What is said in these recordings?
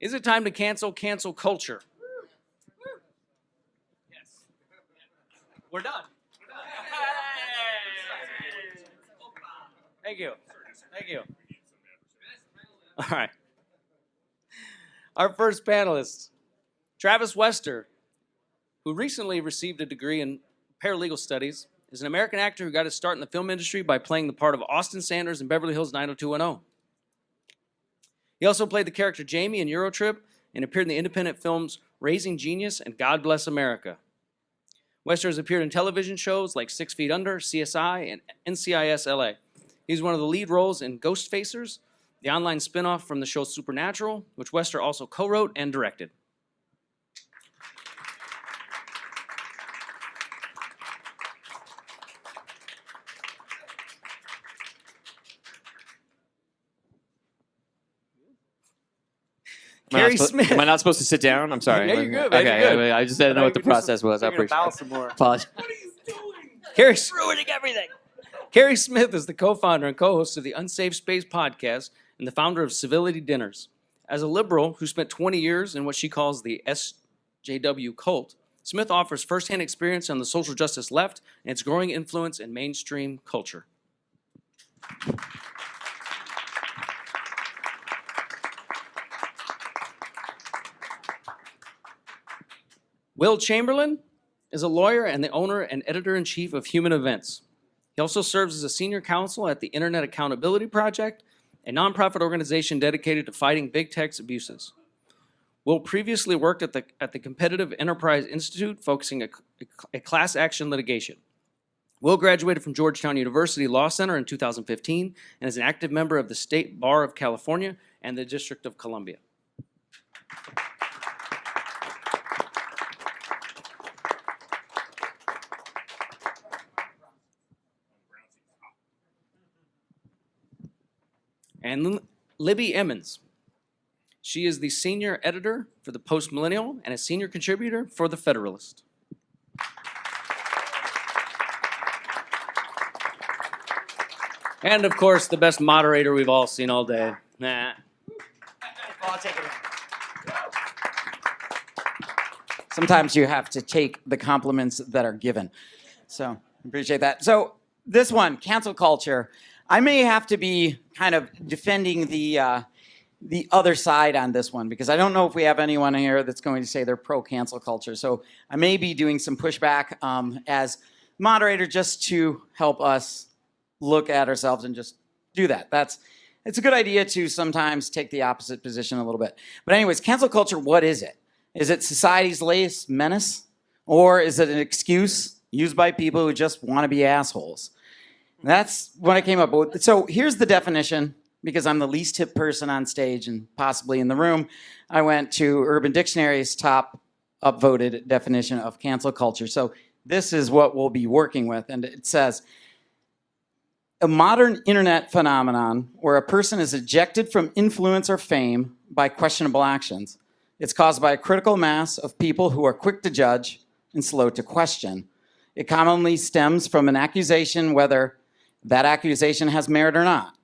Is it time to cancel culture? Yes. We're done. Thank you. Thank you. All right. Our first panelist, Travis Wester, who recently received a degree in paralegal studies, is an American actor who got his start in the film industry by playing the part of Austin Sanders in Beverly Hills 90210. He also played the character Jamie in Eurotrip and appeared in the independent films Raising Genius and God Bless America. Wester has appeared in television shows like 6 Feet Under, CSI, and NCIS LA. He's one of the lead roles in Ghost Facers, the online spinoff from the show Supernatural, which Wester also co-wrote and directed. Carrie Smith. Am I not supposed to sit down? I'm sorry. Yeah, you're good, man. Okay, You're good. I just didn't know what the process was. I appreciate it. Some more. Apologize. What are you doing? Carrie's ruining everything. Carrie Smith is the co-founder and co-host of the Unsafe Space podcast and the founder of Civility Dinners. As a liberal who spent 20 years in what she calls the SJW cult, Smith offers firsthand experience on the social justice left and its growing influence in mainstream culture. Will Chamberlain is a lawyer and the owner and editor-in-chief of Human Events. He also serves as a senior counsel at the Internet Accountability Project, a nonprofit organization dedicated to fighting big tech's abuses. Will previously worked at the Competitive Enterprise Institute, focusing a class action litigation. Will graduated from Georgetown University Law Center in 2015 and is an active member of the State Bar of California and the District of Columbia. And Libby Emmons. She is the senior editor for the Post Millennial and a senior contributor for the Federalist. And of course, the best moderator we've all seen all day. Nah. I'll take it. Sometimes you have to take the compliments that are given. So appreciate that. So this one, cancel culture. I may have to be kind of defending the other side on this one because I don't know if we have anyone here that's going to say they're pro-cancel culture. So I may be doing some pushback as moderator just to help us look at ourselves and just do that. It's a good idea to sometimes take the opposite position a little bit. But anyways, cancel culture, what is it? Is it society's latest menace? Or is it an excuse used by people who just want to be assholes? That's what I came up with. So here's the definition, because I'm the least hip person on stage and possibly in the room. I went to Urban Dictionary's top upvoted definition of cancel culture. So this is what we'll be working with. And it says, a modern internet phenomenon where a person is ejected from influence or fame by questionable actions. It's caused by a critical mass of people who are quick to judge and slow to question. It commonly stems from an accusation, whether that accusation has merit or not.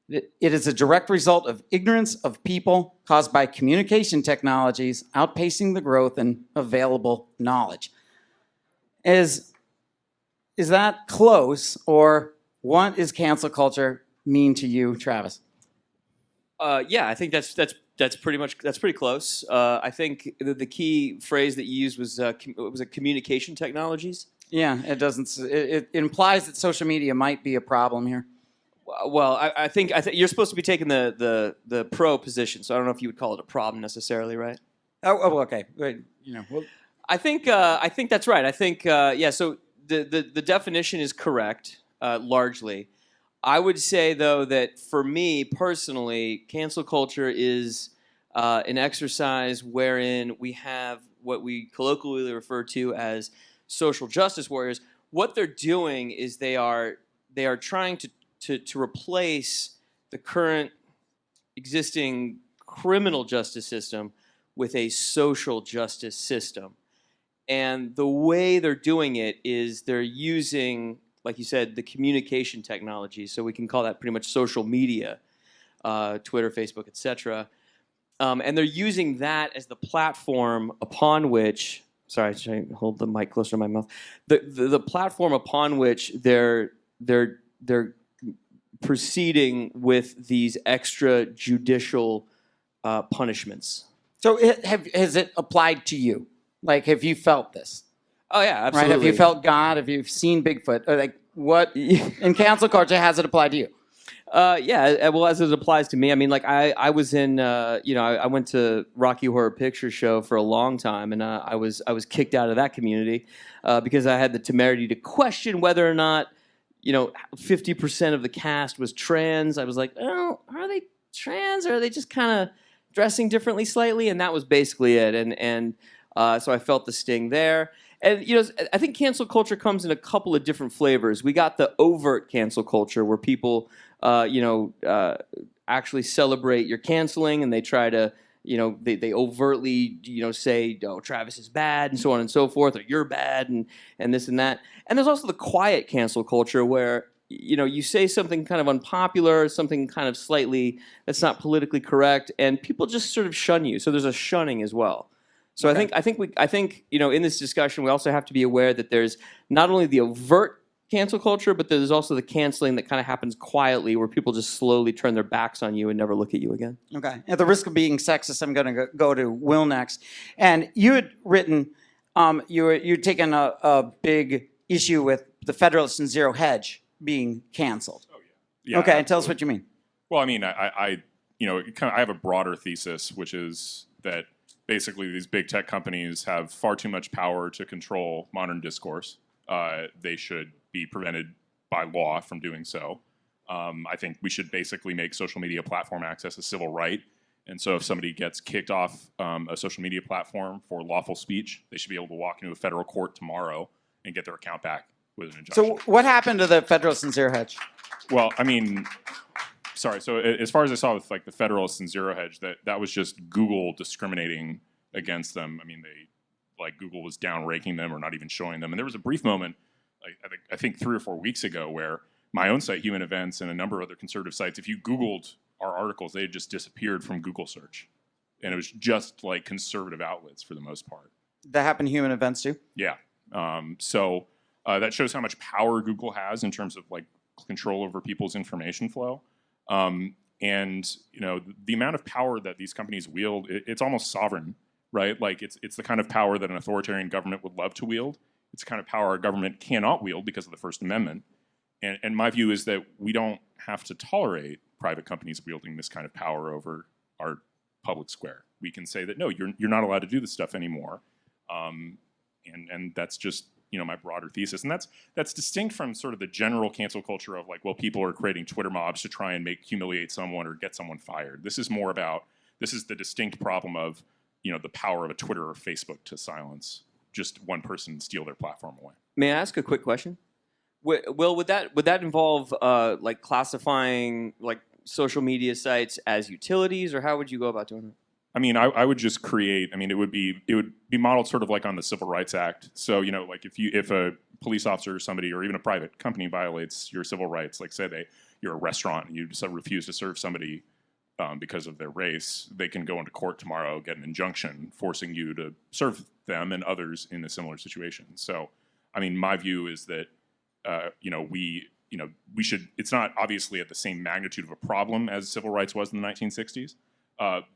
It is a direct result of ignorance of people caused by communication technologies outpacing the growth in available knowledge. Is that close, or what does cancel culture mean to you, Travis? Yeah, I think that's pretty close. I think the key phrase that you used was communication technologies. Yeah, it doesn't. It implies that social media might be a problem here. Well, I think you're supposed to be taking the pro position, so I don't know if you would call it a problem necessarily, right? Oh, okay. I think that's right. I think yeah. So the definition is correct largely. I would say though that for me personally, cancel culture is an exercise wherein we have what we colloquially refer to as social justice warriors. What they're doing is they are trying to replace the current existing criminal justice system with a social justice system. And the way they're doing it is they're using, like you said, the communication technology. So we can call that pretty much social media, Twitter, Facebook, etc. and they're using that as the platform upon which. Sorry, should I hold the mic closer to my mouth? The platform upon which they're proceeding with these extrajudicial punishments. So has it applied to you? Like, have you felt this? Oh yeah, absolutely. Right? Have you felt God? Have you seen Bigfoot? Or like, what in cancel culture has it applied to you? Yeah, well, as it applies to me, I mean, like I was in, I went to Rocky Horror Picture Show for a long time, and I was kicked out of that community because I had the temerity to question whether or not, 50% of the cast was trans. I was like, oh, are they trans, or are they just kind of dressing differently slightly? And that was basically it. And so I felt the sting there. And I think cancel culture comes in a couple of different flavors. We got the overt cancel culture where people, actually celebrate your canceling, and they try to, they overtly, say, oh, Travis is bad, and so on and so forth, or you're bad, and this and that. And there's also the quiet cancel culture where, you say something kind of unpopular, something kind of slightly that's not politically correct, and people just sort of shun you. So there's a shunning as well. So Okay. I think in this discussion we also have to be aware that there's not only the overt cancel culture, but there's also the canceling that kind of happens quietly, where people just slowly turn their backs on you and never look at you again. Okay. At the risk of being sexist, I'm going to go to Will next. And you had written, you'd taken a big issue with the Federalist and Zero Hedge being canceled. Oh yeah. Okay. Absolutely. Tell us what you mean. Well, I mean, I have a broader thesis, which is that basically these big tech companies have far too much power to control modern discourse. They should be prevented by law from doing so. I think we should basically make social media platform access a civil right. And so if somebody gets kicked off a social media platform for lawful speech, they should be able to walk into a federal court tomorrow and get their account back with an injunction. So what happened to the Federalist and Zero Hedge? Well, I mean, sorry. So as far as I saw with like the Federalists and Zero Hedge, that was just Google discriminating against them. I mean, Google was down ranking them or not even showing them. And there was a brief moment, I think 3 or 4 weeks ago, where my own site, Human Events, and a number of other conservative sites, if you Googled our articles, they had just disappeared from Google search. And it was just like conservative outlets for the most part. That happened to Human Events too? Yeah. So that shows how much power Google has in terms of like control over people's information flow. And the amount of power that these companies wield, it's almost sovereign, right? Like it's the kind of power that an authoritarian government would love to wield. It's the kind of power our government cannot wield because of the First Amendment. And my view is that we don't have to tolerate private companies wielding this kind of power over our public square. We can say that, no, you're not allowed to do this stuff anymore. And that's just, my broader thesis. And that's distinct from sort of the general cancel culture of like, well, people are creating Twitter mobs to try and humiliate someone or get someone fired. This is the distinct problem of, the power of a Twitter or Facebook to silence just one person and steal their platform away. May I ask a quick question? Will, would that involve like classifying like social media sites as utilities, or how would you go about doing it? I mean, I would just create. I mean, it would be modeled sort of like on the Civil Rights Act. So like if a police officer or somebody or even a private company violates your civil rights, like say you're a restaurant and you just refuse to serve somebody because of their race, they can go into court tomorrow, get an injunction forcing you to serve them and others in a similar situation. So, I mean, my view is that we should. It's not obviously at the same magnitude of a problem as civil rights was in the 1960s.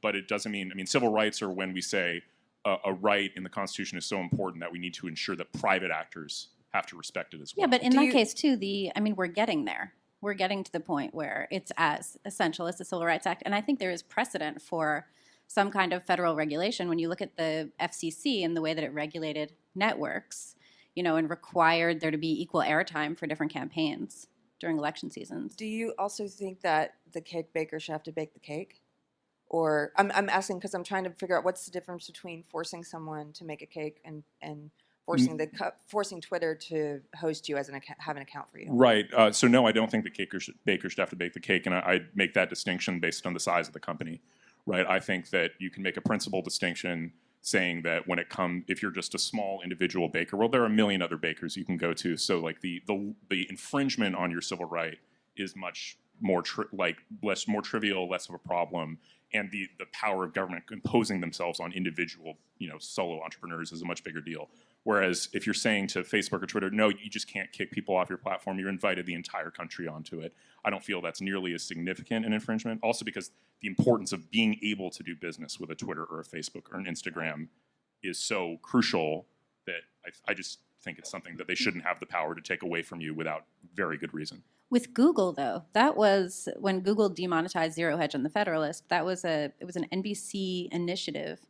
But it doesn't mean, civil rights are when we say a right in the Constitution is so important that we need to ensure that private actors have to respect it as well. Yeah, but in that case, too, we're getting there. We're getting to the point where it's as essential as the Civil Rights Act. And I think there is precedent for some kind of federal regulation. When you look at the FCC and the way that it regulated networks, and required there to be equal airtime for different campaigns during election seasons. Do you also think that the cake baker should have to bake the cake? Or I'm asking because I'm trying to figure out what's the difference between forcing someone to make a cake and forcing Twitter to host you as have an account for you. Right. So no, I don't think the baker should have to bake the cake, and I make that distinction based on the size of the company. Right. I think that you can make a principal distinction saying that if you're just a small individual baker, well, there are a million other bakers you can go to. So like the infringement on your civil right is much more more trivial, less of a problem, and the power of government imposing themselves on individual, solo entrepreneurs is a much bigger deal. Whereas if you're saying to Facebook or Twitter, no, you just can't kick people off your platform, you're invited the entire country onto it. I don't feel that's nearly as significant an infringement. Also because the importance of being able to do business with a Twitter or a Facebook or an Instagram is so crucial that I just think it's something that they shouldn't have the power to take away from you without very good reason. With Google, though, that was when Google demonetized Zero Hedge on the Federalist. It was an NBC initiative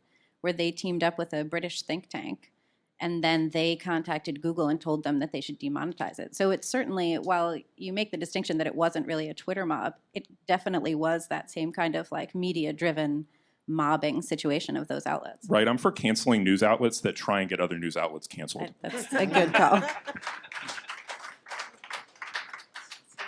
where they teamed up with a British think tank, and then they contacted Google and told them that they should demonetize it. So it's certainly, while you make the distinction that it wasn't really a Twitter mob, it definitely was that same kind of like media-driven mobbing situation of those outlets. Right, I'm for canceling news outlets that try and get other news outlets canceled. That's a good call.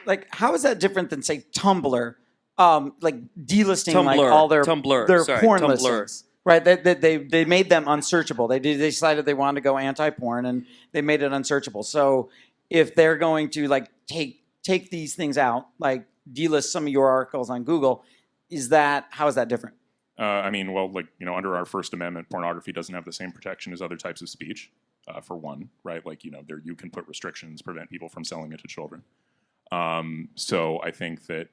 Like, how is that different than, say, Tumblr, like delisting like Tumblr, all their sorry, porn Tumblr. listings? Right, they made them unsearchable. They decided they wanted to go anti-porn, and they made it unsearchable. So if they're going to like take these things out, like delist some of your articles on Google, how is that different? Under our First Amendment, pornography doesn't have the same protection as other types of speech, for one, right? Like, there you can put restrictions, prevent people from selling it to children. So I think that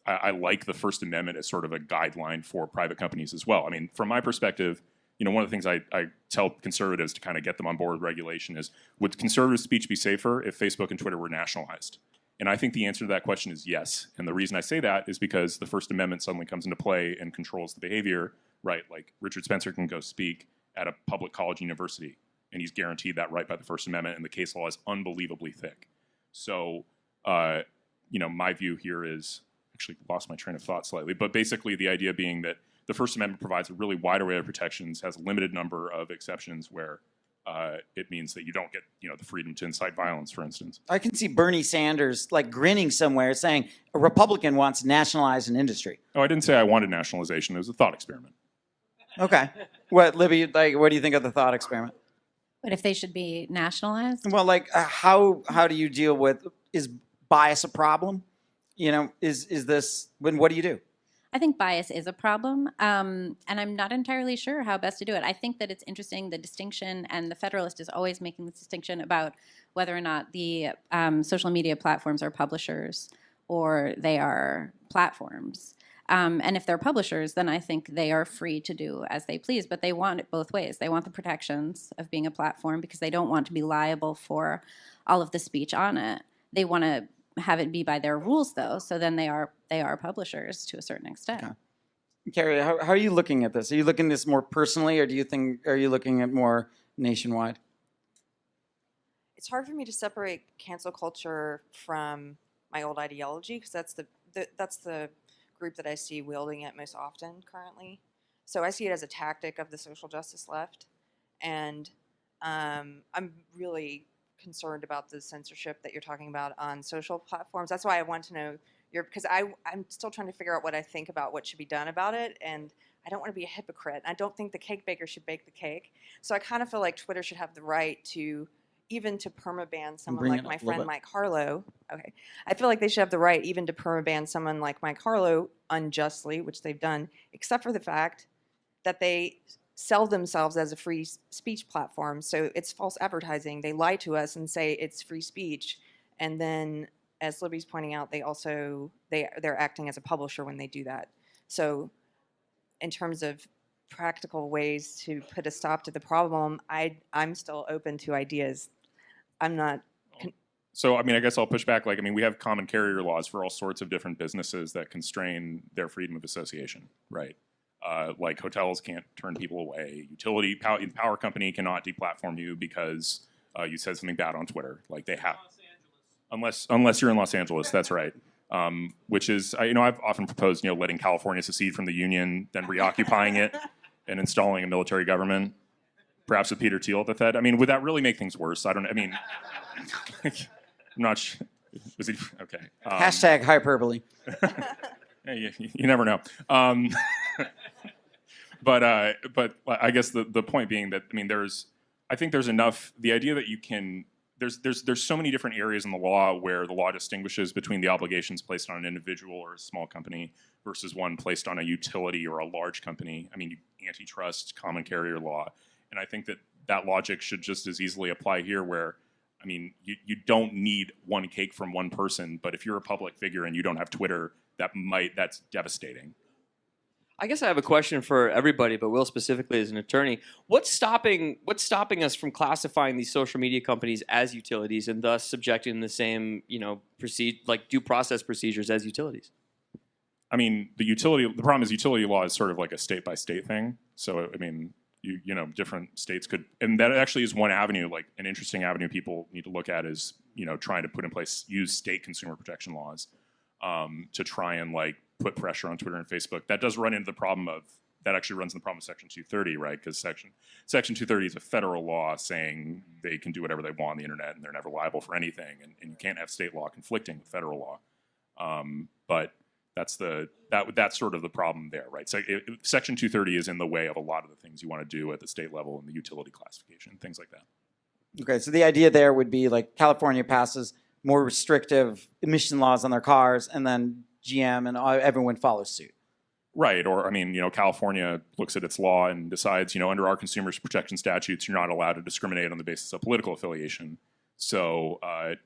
I like the First Amendment as sort of a guideline for private companies as well. I mean, from my perspective, one of the things I tell conservatives to kind of get them on board with regulation is, would conservative speech be safer if Facebook and Twitter were nationalized? And I think the answer to that question is yes. And the reason I say that is because the First Amendment suddenly comes into play and controls the behavior, right? Like Richard Spencer can go speak at a public college university, and he's guaranteed that right by the First Amendment, and the case law is unbelievably thick. So, my view here is, actually lost my train of thought slightly, but basically the idea being that the First Amendment provides a really wide array of protections, has a limited number of exceptions where it means that you don't get, the freedom to incite violence, for instance. I can see Bernie Sanders like grinning somewhere saying a Republican wants to nationalize an industry. Oh, I didn't say I wanted nationalization. It was a thought experiment. Okay. What, Libby, what do you think of the thought experiment? But if they should be nationalized? Well, like, how do you deal with, is bias a problem? Is this, what do you do? I think bias is a problem, and I'm not entirely sure how best to do it. I think that it's interesting, the distinction, and the Federalist is always making this distinction about whether or not the social media platforms are publishers or they are platforms. And if they're publishers, then I think they are free to do as they please, but they want it both ways. They want the protections of being a platform because they don't want to be liable for all of the speech on it. They want to have it be by their rules, though, so then they are publishers to a certain extent. Okay. Keri, how are you looking at this? Are you looking at this more personally, or are you looking at more nationwide? It's hard for me to separate cancel culture from my old ideology, because that's the group that I see wielding it most often currently. So I see it as a tactic of the social justice left, and I'm really concerned about the censorship that you're talking about on social platforms. That's why I want to know because I'm still trying to figure out what I think about what should be done about it, and I don't want to be a hypocrite. I don't think the cake baker should bake the cake. So I kind of feel like Twitter should have the right to even to permaban someone like my friend Mike Harlow. Okay, I feel like they should have the right even to permaban someone like Mike Harlow unjustly, which they've done, except for the fact that they sell themselves as a free speech platform. So it's false advertising. They lie to us and say it's free speech, and then, as Libby's pointing out, they're acting as a publisher when they do that. So, in terms of practical ways to put a stop to the problem, I'm still open to ideas. I'm not. So, I guess I'll push back. We have common carrier laws for all sorts of different businesses that constrain their freedom of association, right? Like hotels can't turn people away. Power company cannot deplatform you because you said something bad on Twitter. Like they have, unless you're in Los Angeles, that's right. Which is, I've often proposed, letting California secede from the union, then reoccupying it, and installing a military government, perhaps with Peter Thiel at the Fed. Would that really make things worse? I don't know. I'm not sure. Was he okay? Hashtag hyperbole. You never know. But I guess the point being that I think there's enough. The idea that you can there's so many different areas in the law where the law distinguishes between the obligations placed on an individual or a small company versus one placed on a utility or a large company. I mean, antitrust, common carrier law. And I think that logic should just as easily apply here where, I mean, you don't need one cake from one person, but if you're a public figure and you don't have Twitter, that's devastating. I guess I have a question for everybody, but Will specifically as an attorney. What's stopping us from classifying these social media companies as utilities and thus subjecting the same, due process procedures as utilities? I mean, the problem is utility law is sort of like a state by state thing. So, I mean, different states could, and that actually is one avenue, like an interesting avenue people need to look at is, trying to put in place, use state consumer protection laws to try and put pressure on Twitter and Facebook. That does run into the problem of, that actually runs into the problem of Section 230, right? Because Section 230 is a federal law saying they can do whatever they want on the internet and they're never liable for anything, and you can't have state law conflicting with federal law. But that's sort of the problem there, right? So Section 230 is in the way of a lot of the things you want to do at the state level in the utility classification, things like that. Okay, so the idea there would be like California passes more restrictive emission laws on their cars, and then GM and everyone follows suit. Right, or I mean, California looks at its law and decides, under our consumer protection statutes, you're not allowed to discriminate on the basis of political affiliation. So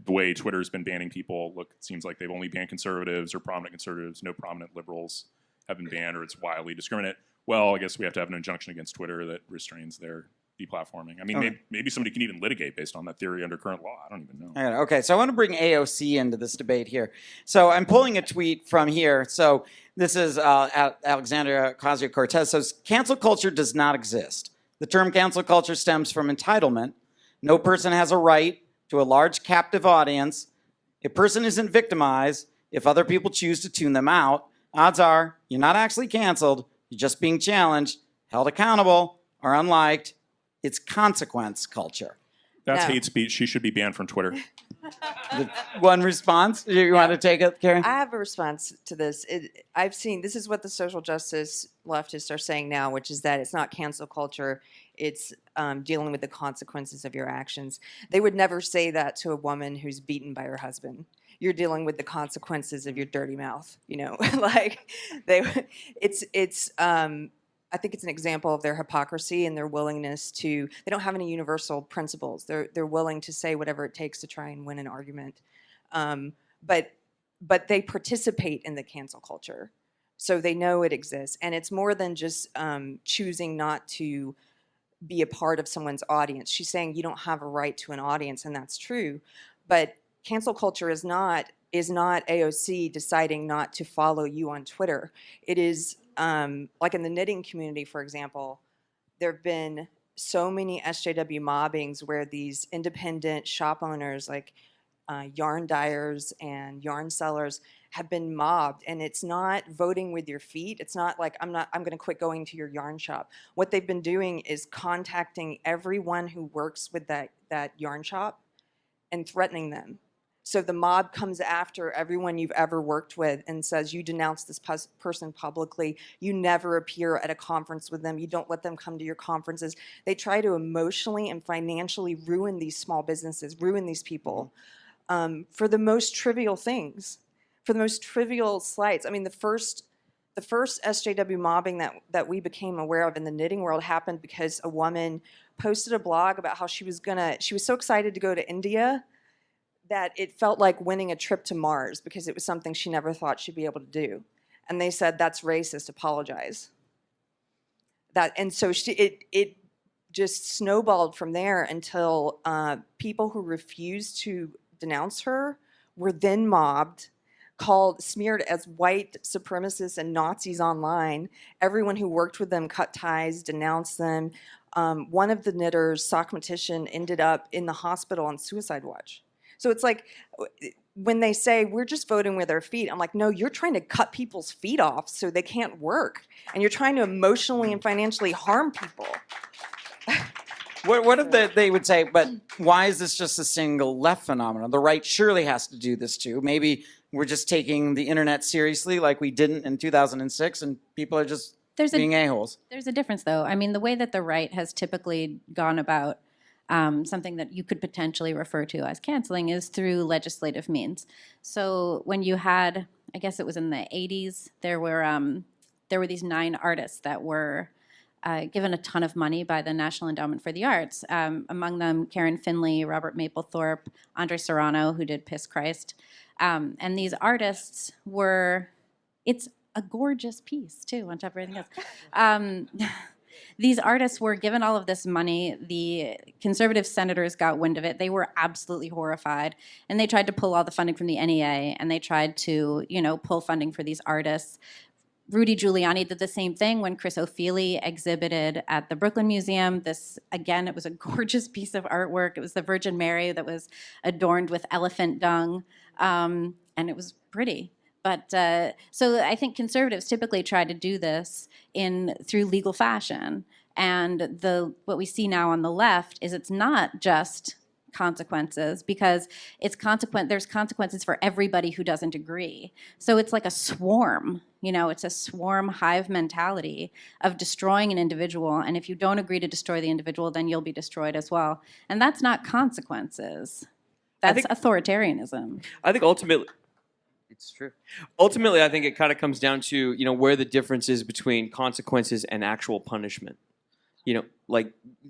the way Twitter's been banning people, it seems like they've only banned conservatives or prominent conservatives. No prominent liberals have been banned, or it's wildly discriminate. Well, I guess we have to have an injunction against Twitter that restrains their deplatforming. I mean, maybe somebody can even litigate based on that theory under current law. I don't even know. Okay, so I want to bring AOC into this debate here. So I'm pulling a tweet from here. So this is Alexandria Ocasio-Cortez says, cancel culture does not exist. The term cancel culture stems from entitlement. No person has a right to a large captive audience. A person isn't victimized if other people choose to tune them out. Odds are you're not actually canceled. You're just being challenged, held accountable, or unliked. It's consequence culture. That's hate speech. She should be banned from Twitter. One response? You want to take it, Keri? I have a response to this. I've seen, this is what the social justice leftists are saying now, which is that it's not cancel culture. It's dealing with the consequences of your actions. They would never say that to a woman who's beaten by her husband. You're dealing with the consequences of your dirty mouth. I think it's an example of their hypocrisy and their willingness to, they don't have any universal principles. They're willing to say whatever it takes to try and win an argument. But they participate in the cancel culture. So they know it exists. And it's more than just choosing not to be a part of someone's audience. She's saying you don't have a right to an audience, and that's true. But cancel culture is not AOC deciding not to follow you on Twitter. It is, like in the knitting community, for example, there have been so many SJW mobbings where these independent shop owners, like yarn dyers and yarn sellers, have been mobbed. And it's not voting with your feet. It's not like I'm going to quit going to your yarn shop. What they've been doing is contacting everyone who works with that yarn shop and threatening them. So the mob comes after everyone you've ever worked with and says, you denounce this person publicly. You never appear at a conference with them. You don't let them come to your conferences. They try to emotionally and financially ruin these small businesses, ruin these people for the most trivial things, for the most trivial slights. I mean, the first SJW mobbing that we became aware of in the knitting world happened because a woman posted a blog about how she was so excited to go to India that it felt like winning a trip to Mars because it was something she never thought she'd be able to do. And they said, that's racist, apologize. And so it just snowballed from there until people who refused to denounce her were then mobbed, smeared as white supremacists and Nazis online. Everyone who worked with them cut ties, denounced them. One of the knitters, Sockmatician, ended up in the hospital on suicide watch. So it's like when they say, we're just voting with our feet, I'm like, no, you're trying to cut people's feet off so they can't work. And you're trying to emotionally and financially harm people. What if they would say, but why is this just a single left phenomenon? The right surely has to do this too. Maybe we're just taking the internet seriously like we didn't in 2006 and people are just being a-holes. There's a difference though. I mean, the way that the right has typically gone about something that you could potentially refer to as canceling is through legislative means. So when you had, I guess it was in the 80s, there were these 9 artists that were given a ton of money by the National Endowment for the Arts. Among them, Karen Finley, Robert Mapplethorpe, Andre Serrano, who did Piss Christ. And these artists were, it's a gorgeous piece too, on top of everything else. These artists were given all of this money. The conservative senators got wind of it. They were absolutely horrified. And they tried to pull all the funding from the NEA, and they tried to, pull funding for these artists. Rudy Giuliani did the same thing when Chris O'Feely exhibited at the Brooklyn Museum. It was a gorgeous piece of artwork. It was the Virgin Mary that was adorned with elephant dung, and it was pretty. But so I think conservatives typically try to do this through legal fashion. And what we see now on the left is it's not just consequences, because there's consequences for everybody who doesn't agree. So it's like a swarm, it's a swarm hive mentality of destroying an individual. And if you don't agree to destroy the individual, then you'll be destroyed as well. And that's not consequences. That's authoritarianism. I think ultimately, It's true. Ultimately, I think it kind of comes down to, where the difference is between consequences and actual punishment.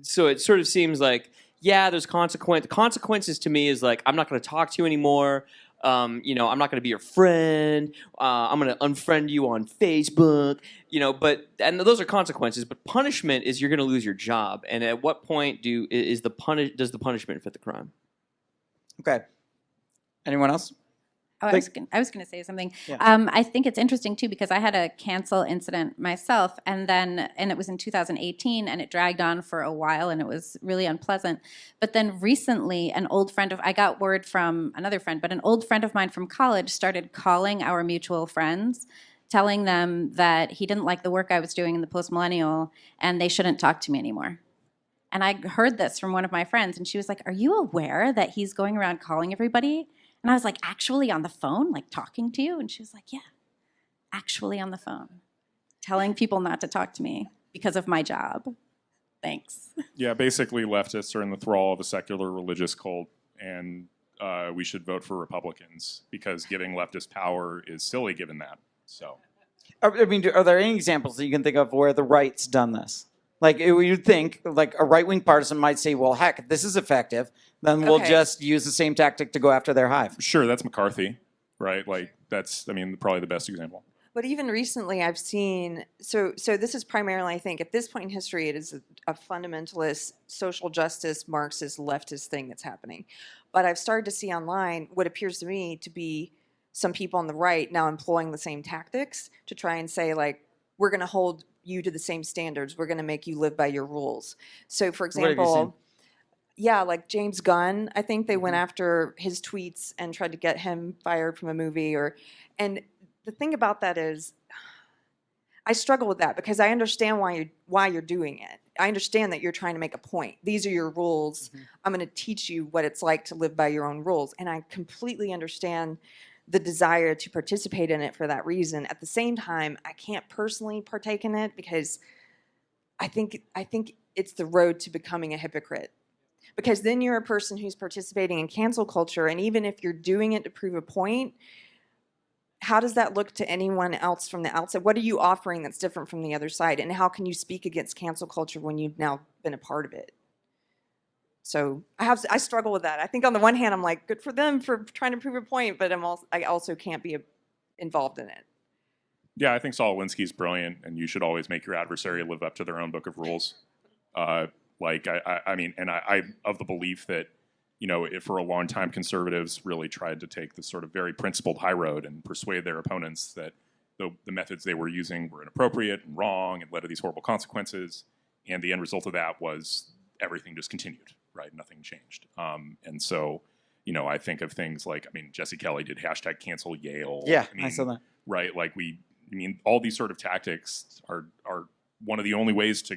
So it sort of seems like, yeah, there's consequences to me is like, I'm not going to talk to you anymore. I'm not going to be your friend. I'm going to unfriend you on Facebook. And those are consequences. But punishment is you're going to lose your job. And at what point does the punishment fit the crime? Okay. Anyone else? Oh, I was going to say something. Yeah. I think it's interesting too, because I had a cancel incident myself, and it was in 2018, and it dragged on for a while, and it was really unpleasant. But then recently, I got word from another friend, but an old friend of mine from college started calling our mutual friends, telling them that he didn't like the work I was doing in the Post-Millennial, and they shouldn't talk to me anymore. And I heard this from one of my friends, and she was like, "Are you aware that he's going around calling everybody?" And I was like, "Actually on the phone, like talking to you?" And she was like, "Yeah, actually on the phone, telling people not to talk to me because of my job. Thanks." Yeah, basically leftists are in the thrall of a secular religious cult, and we should vote for Republicans because giving leftists power is silly given that. So, Are there any examples that you can think of where the right's done this? Like, you'd think, like, a right-wing partisan might say, well, heck, this is effective, then we'll just use the same tactic to go after their hive. sure, that's McCarthy, right? Like, that's, probably the best example. But even recently, I've seen, so this is primarily, I think, at this point in history, it is a fundamentalist, social justice, Marxist, leftist thing that's happening. But I've started to see online what appears to me to be some people on the right now employing the same tactics to try and say, like, we're going to hold you to the same standards. We're going to make you live by your rules. So, for example, yeah, like James Gunn, I think they went after his tweets and tried to get him fired from a movie. And the thing about that is, I struggle with that because I understand why you're doing it. I understand that you're trying to make a point. These are your rules. I'm going to teach you what it's like to live by your own rules. And I completely understand the desire to participate in it for that reason. At the same time, I can't personally partake in it because I think it's the road to becoming a hypocrite. Because then you're a person who's participating in cancel culture, and even if you're doing it to prove a point, how does that look to anyone else from the outside? What are you offering that's different from the other side? And how can you speak against cancel culture when you've now been a part of it? So I struggle with that. I think on the one hand, I'm like, good for them for trying to prove a point, but I also can't be involved in it. Yeah, I think Saul Alinsky's brilliant, and you should always make your adversary live up to their own book of rules. I'm of the belief that, if for a long time conservatives really tried to take this sort of very principled high road and persuade their opponents that the methods they were using were inappropriate and wrong and led to these horrible consequences, and the end result of that was everything just continued, right? Nothing changed. And so, I think of things like, Jesse Kelly did #cancel Yale. Yeah, I saw that. Right, like all these sort of tactics are one of the only ways to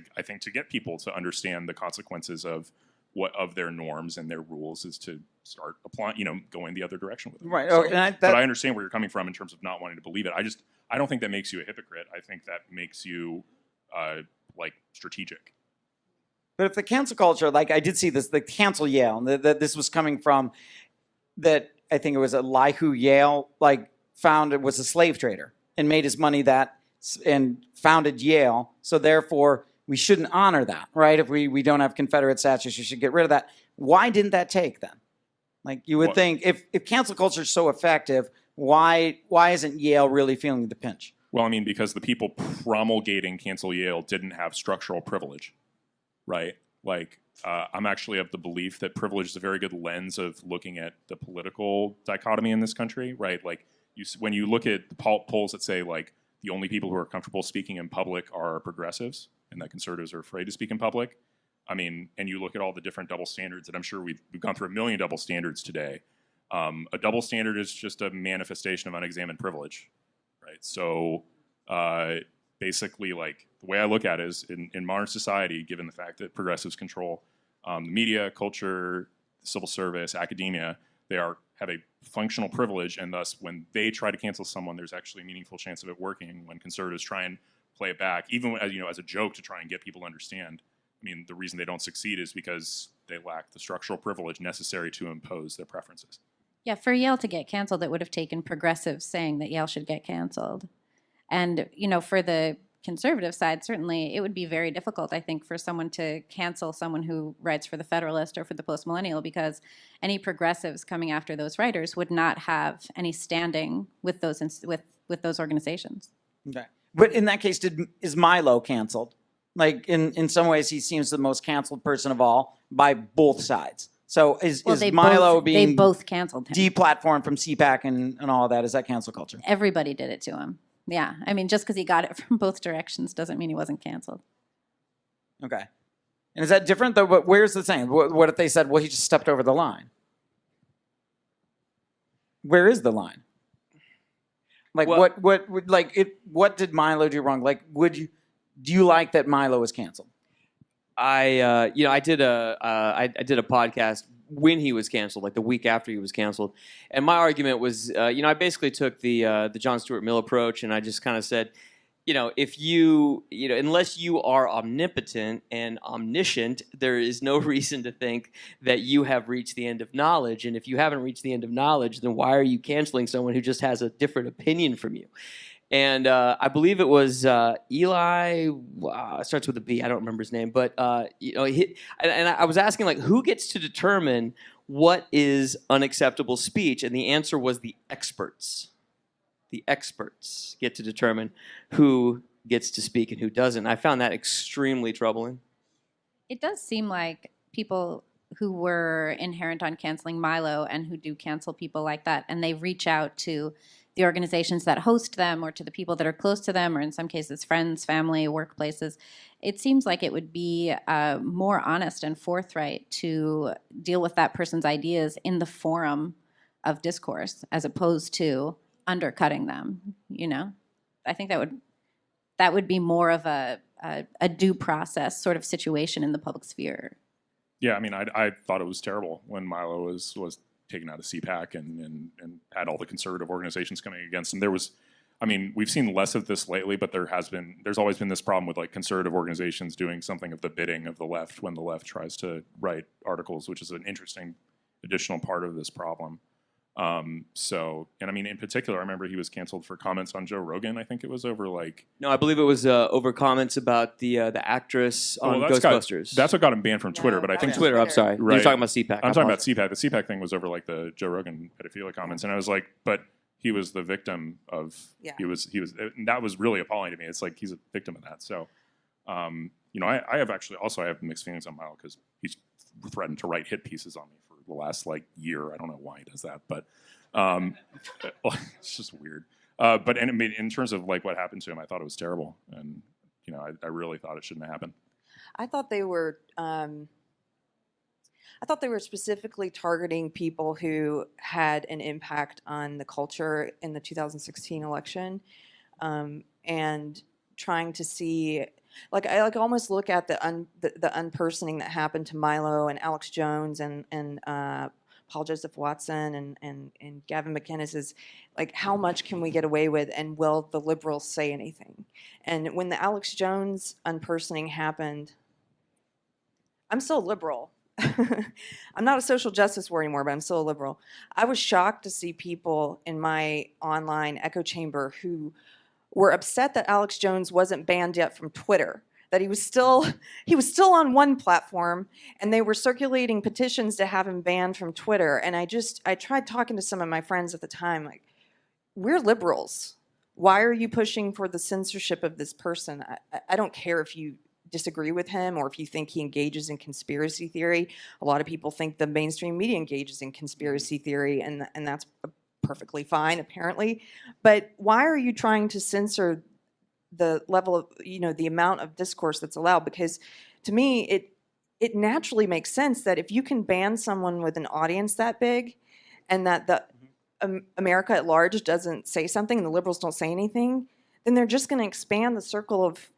get people to understand the consequences of their norms and their rules is to start applying, going the other direction with them. Right. So, but I understand where you're coming from in terms of not wanting to believe it. I don't think that makes you a hypocrite. I think that makes you strategic. But if the cancel culture, like I did see this, the cancel Yale, and that this was coming from that, I think it was Elihu Yale, like found it was a slave trader and made his money that and founded Yale. So therefore, we shouldn't honor that, right? If we don't have Confederate statues, you should get rid of that. Why didn't that take then? Like you would think, if cancel culture is so effective, why isn't Yale really feeling the pinch? Well, I mean, because the people promulgating cancel Yale didn't have structural privilege, right? Like, I'm actually of the belief that privilege is a very good lens of looking at the political dichotomy in this country, right? Like, when you look at the polls that say, like, the only people who are comfortable speaking in public are progressives, and that conservatives are afraid to speak in public. I mean, and you look at all the different double standards, and I'm sure we've gone through a million double standards today. A double standard is just a manifestation of unexamined privilege, right? So basically, like, the way I look at it is in modern society, given the fact that progressives control the media, culture, civil service, academia, they have a functional privilege, and thus when they try to cancel someone, there's actually a meaningful chance of it working. When conservatives try and play it back, even as a joke to try and get people to understand, I mean, the reason they don't succeed is because they lack the structural privilege necessary to impose their preferences. Yeah, for Yale to get canceled, it would have taken progressives saying that Yale should get canceled. And, for the conservative side, certainly it would be very difficult, I think, for someone to cancel someone who writes for the Federalist or for the Post-Millennial, because any progressives coming after those writers would not have any standing with those with those organizations. Okay. But in that case, is Milo canceled? Like, in some ways, he seems the most canceled person of all by both sides. So is Milo being they both canceled him. deplatformed from CPAC and all of that? Is that cancel culture? Everybody did it to him. Yeah. I mean, just because he got it from both directions doesn't mean he wasn't canceled. Okay. And is that different, though? But where's the saying? What if they said, well, he just stepped over the line? Where is the line? Like, Well- what did Milo do wrong? Like, do you like that Milo was canceled? I did a podcast when he was canceled, like the week after he was canceled, and my argument was, I basically took the John Stuart Mill approach, and I just kind of said, if unless you are omnipotent and omniscient, there is no reason to think that you have reached the end of knowledge, and if you haven't reached the end of knowledge, then why are you canceling someone who just has a different opinion from you? And I believe it was Eli. It starts with a B. I don't remember his name, but I was asking, like, who gets to determine what is unacceptable speech? And the answer was the experts. The experts get to determine who gets to speak and who doesn't. I found that extremely troubling. It does seem like people who were inherent on canceling Milo and who do cancel people like that, and they reach out to the organizations that host them or to the people that are close to them, or in some cases friends, family, workplaces, it seems like it would be more honest and forthright to deal with that person's ideas in the forum of discourse as opposed to undercutting them. I think that would be more of a due process sort of situation in the public sphere. Yeah, I mean, I thought it was terrible when Milo was taken out of CPAC and had all the conservative organizations coming against him. We've seen less of this lately, but there's always been this problem with, like, conservative organizations doing something of the bidding of the left when the left tries to write articles, which is an interesting additional part of this problem. In particular, I remember he was canceled for comments on Joe Rogan. I think it was over, like... No, I believe it was over comments about the actress on Ghostbusters. That's what got him banned from Twitter, but I think... Twitter, I'm sorry. Right. You're talking about CPAC. I'm talking about CPAC. The CPAC thing was over, like, the Joe Rogan pedophilia comments, and I was like, but he was the victim of... Yeah. He was, and that was really appalling to me. It's like, he's a victim of that. So, I have mixed feelings on Milo because he's threatened to write hit pieces on me for the last, like, year. I don't know why he does that, but it's just weird. But in terms of, like, what happened to him, I thought it was terrible, and I really thought it shouldn't have happened. I thought they were specifically targeting people who had an impact on the culture in the 2016 election, and trying to see, like, I almost look at the unpersoning that happened to Milo and Alex Jones and Paul Joseph Watson and Gavin McInnes is, like, how much can we get away with, and will the liberals say anything? And when the Alex Jones unpersoning happened, I'm still a liberal. I'm not a social justice warrior anymore, but I'm still a liberal. I was shocked to see people in my online echo chamber who were upset that Alex Jones wasn't banned yet from Twitter, that he was still on one platform, and they were circulating petitions to have him banned from Twitter. And I tried talking to some of my friends at the time, like, we're liberals. Why are you pushing for the censorship of this person? I don't care if you disagree with him or if you think he engages in conspiracy theory. A lot of people think the mainstream media engages in conspiracy theory, and that's perfectly fine, apparently. But why are you trying to censor the level of, the amount of discourse that's allowed? Because to me, it naturally makes sense that if you can ban someone with an audience that big, and that the America at large doesn't say something and the liberals don't say anything, then they're just going to expand the circle of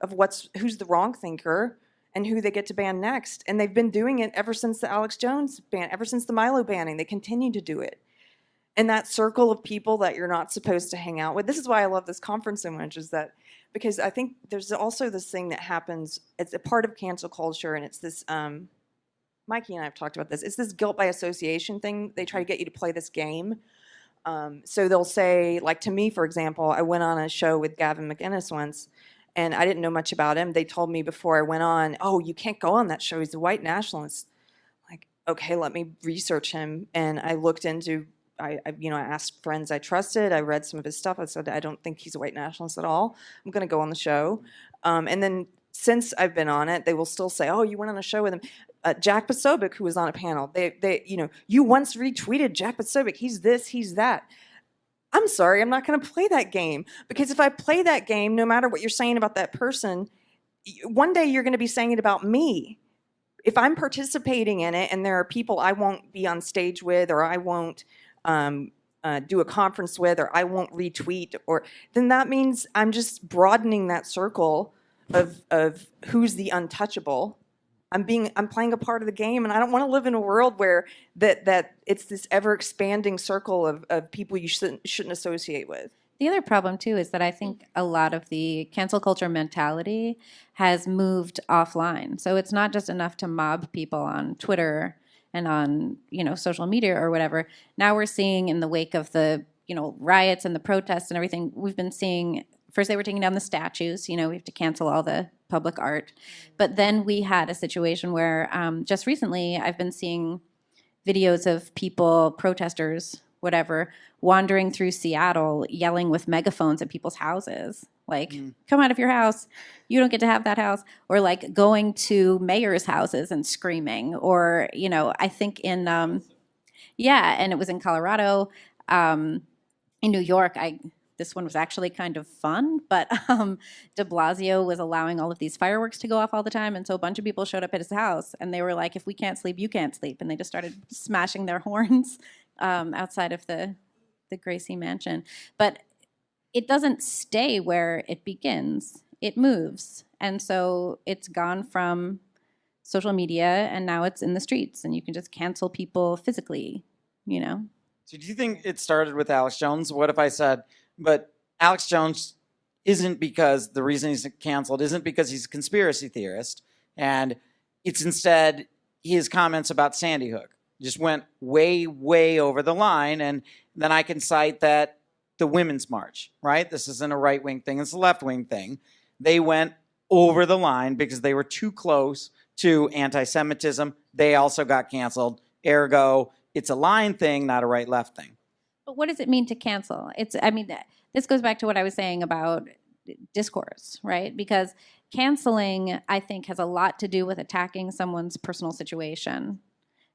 who's the wrong thinker and who they get to ban next. And they've been doing it ever since the Alex Jones ban, ever since the Milo banning. They continue to do it. And that circle of people that you're not supposed to hang out with. This is why I love this conference so much, is that because I think there's also this thing that happens, it's a part of cancel culture, and it's this, Mikey and I have talked about this, it's this guilt by association thing. They try to get you to play this game. So they'll say, like to me, for example, I went on a show with Gavin McInnes once, and I didn't know much about him. They told me before I went on, oh, you can't go on that show. He's a white nationalist. Like, okay, let me research him. And I looked into, I asked friends I trusted. I read some of his stuff. I said, I don't think he's a white nationalist at all. I'm going to go on the show. And then since I've been on it, they will still say, oh, you went on a show with him. Jack Posobiec, who was on a panel, you once retweeted Jack Posobiec. He's this, he's that. I'm sorry, I'm not going to play that game, because if I play that game, no matter what you're saying about that person, one day you're going to be saying it about me. If I'm participating in it and there are people I won't be on stage with, or I won't do a conference with, or I won't retweet, then that means I'm just broadening that circle of who's the untouchable. I'm playing a part of the game, and I don't want to live in a world where that it's this ever expanding circle of people you shouldn't associate with. The other problem too is that I think a lot of the cancel culture mentality has moved offline. So it's not just enough to mob people on Twitter and on social media or whatever. Now we're seeing, in the wake of the riots and the protests and everything, we've been seeing, first they were taking down the statues. We have to cancel all the public art. But then we had a situation where just recently I've been seeing videos of people, protesters, whatever, wandering through Seattle yelling with megaphones at people's houses. Like, come out of your house. You don't get to have that house. Or like going to mayors' houses and screaming. Or, I think in, and it was in Colorado. In New York, this one was actually kind of fun, but de Blasio was allowing all of these fireworks to go off all the time, and so a bunch of people showed up at his house, and they were like, if we can't sleep, you can't sleep, and they just started smashing their horns outside of the Gracie Mansion. But it doesn't stay where it begins. It moves, and so it's gone from social media, and now it's in the streets, and you can just cancel people physically, So do you think it started with Alex Jones? What if I said, but Alex Jones isn't because the reason he's canceled isn't because he's a conspiracy theorist, and it's instead his comments about Sandy Hook just went way, way over the line, and then I can cite that the Women's March, right? This isn't a right-wing thing, it's a left-wing thing. They went over the line because they were too close to anti-Semitism. They also got canceled. Ergo, it's a line thing, not a right-left thing. But what does it mean to cancel? This goes back to what I was saying about discourse, right? Because canceling, I think, has a lot to do with attacking someone's personal situation,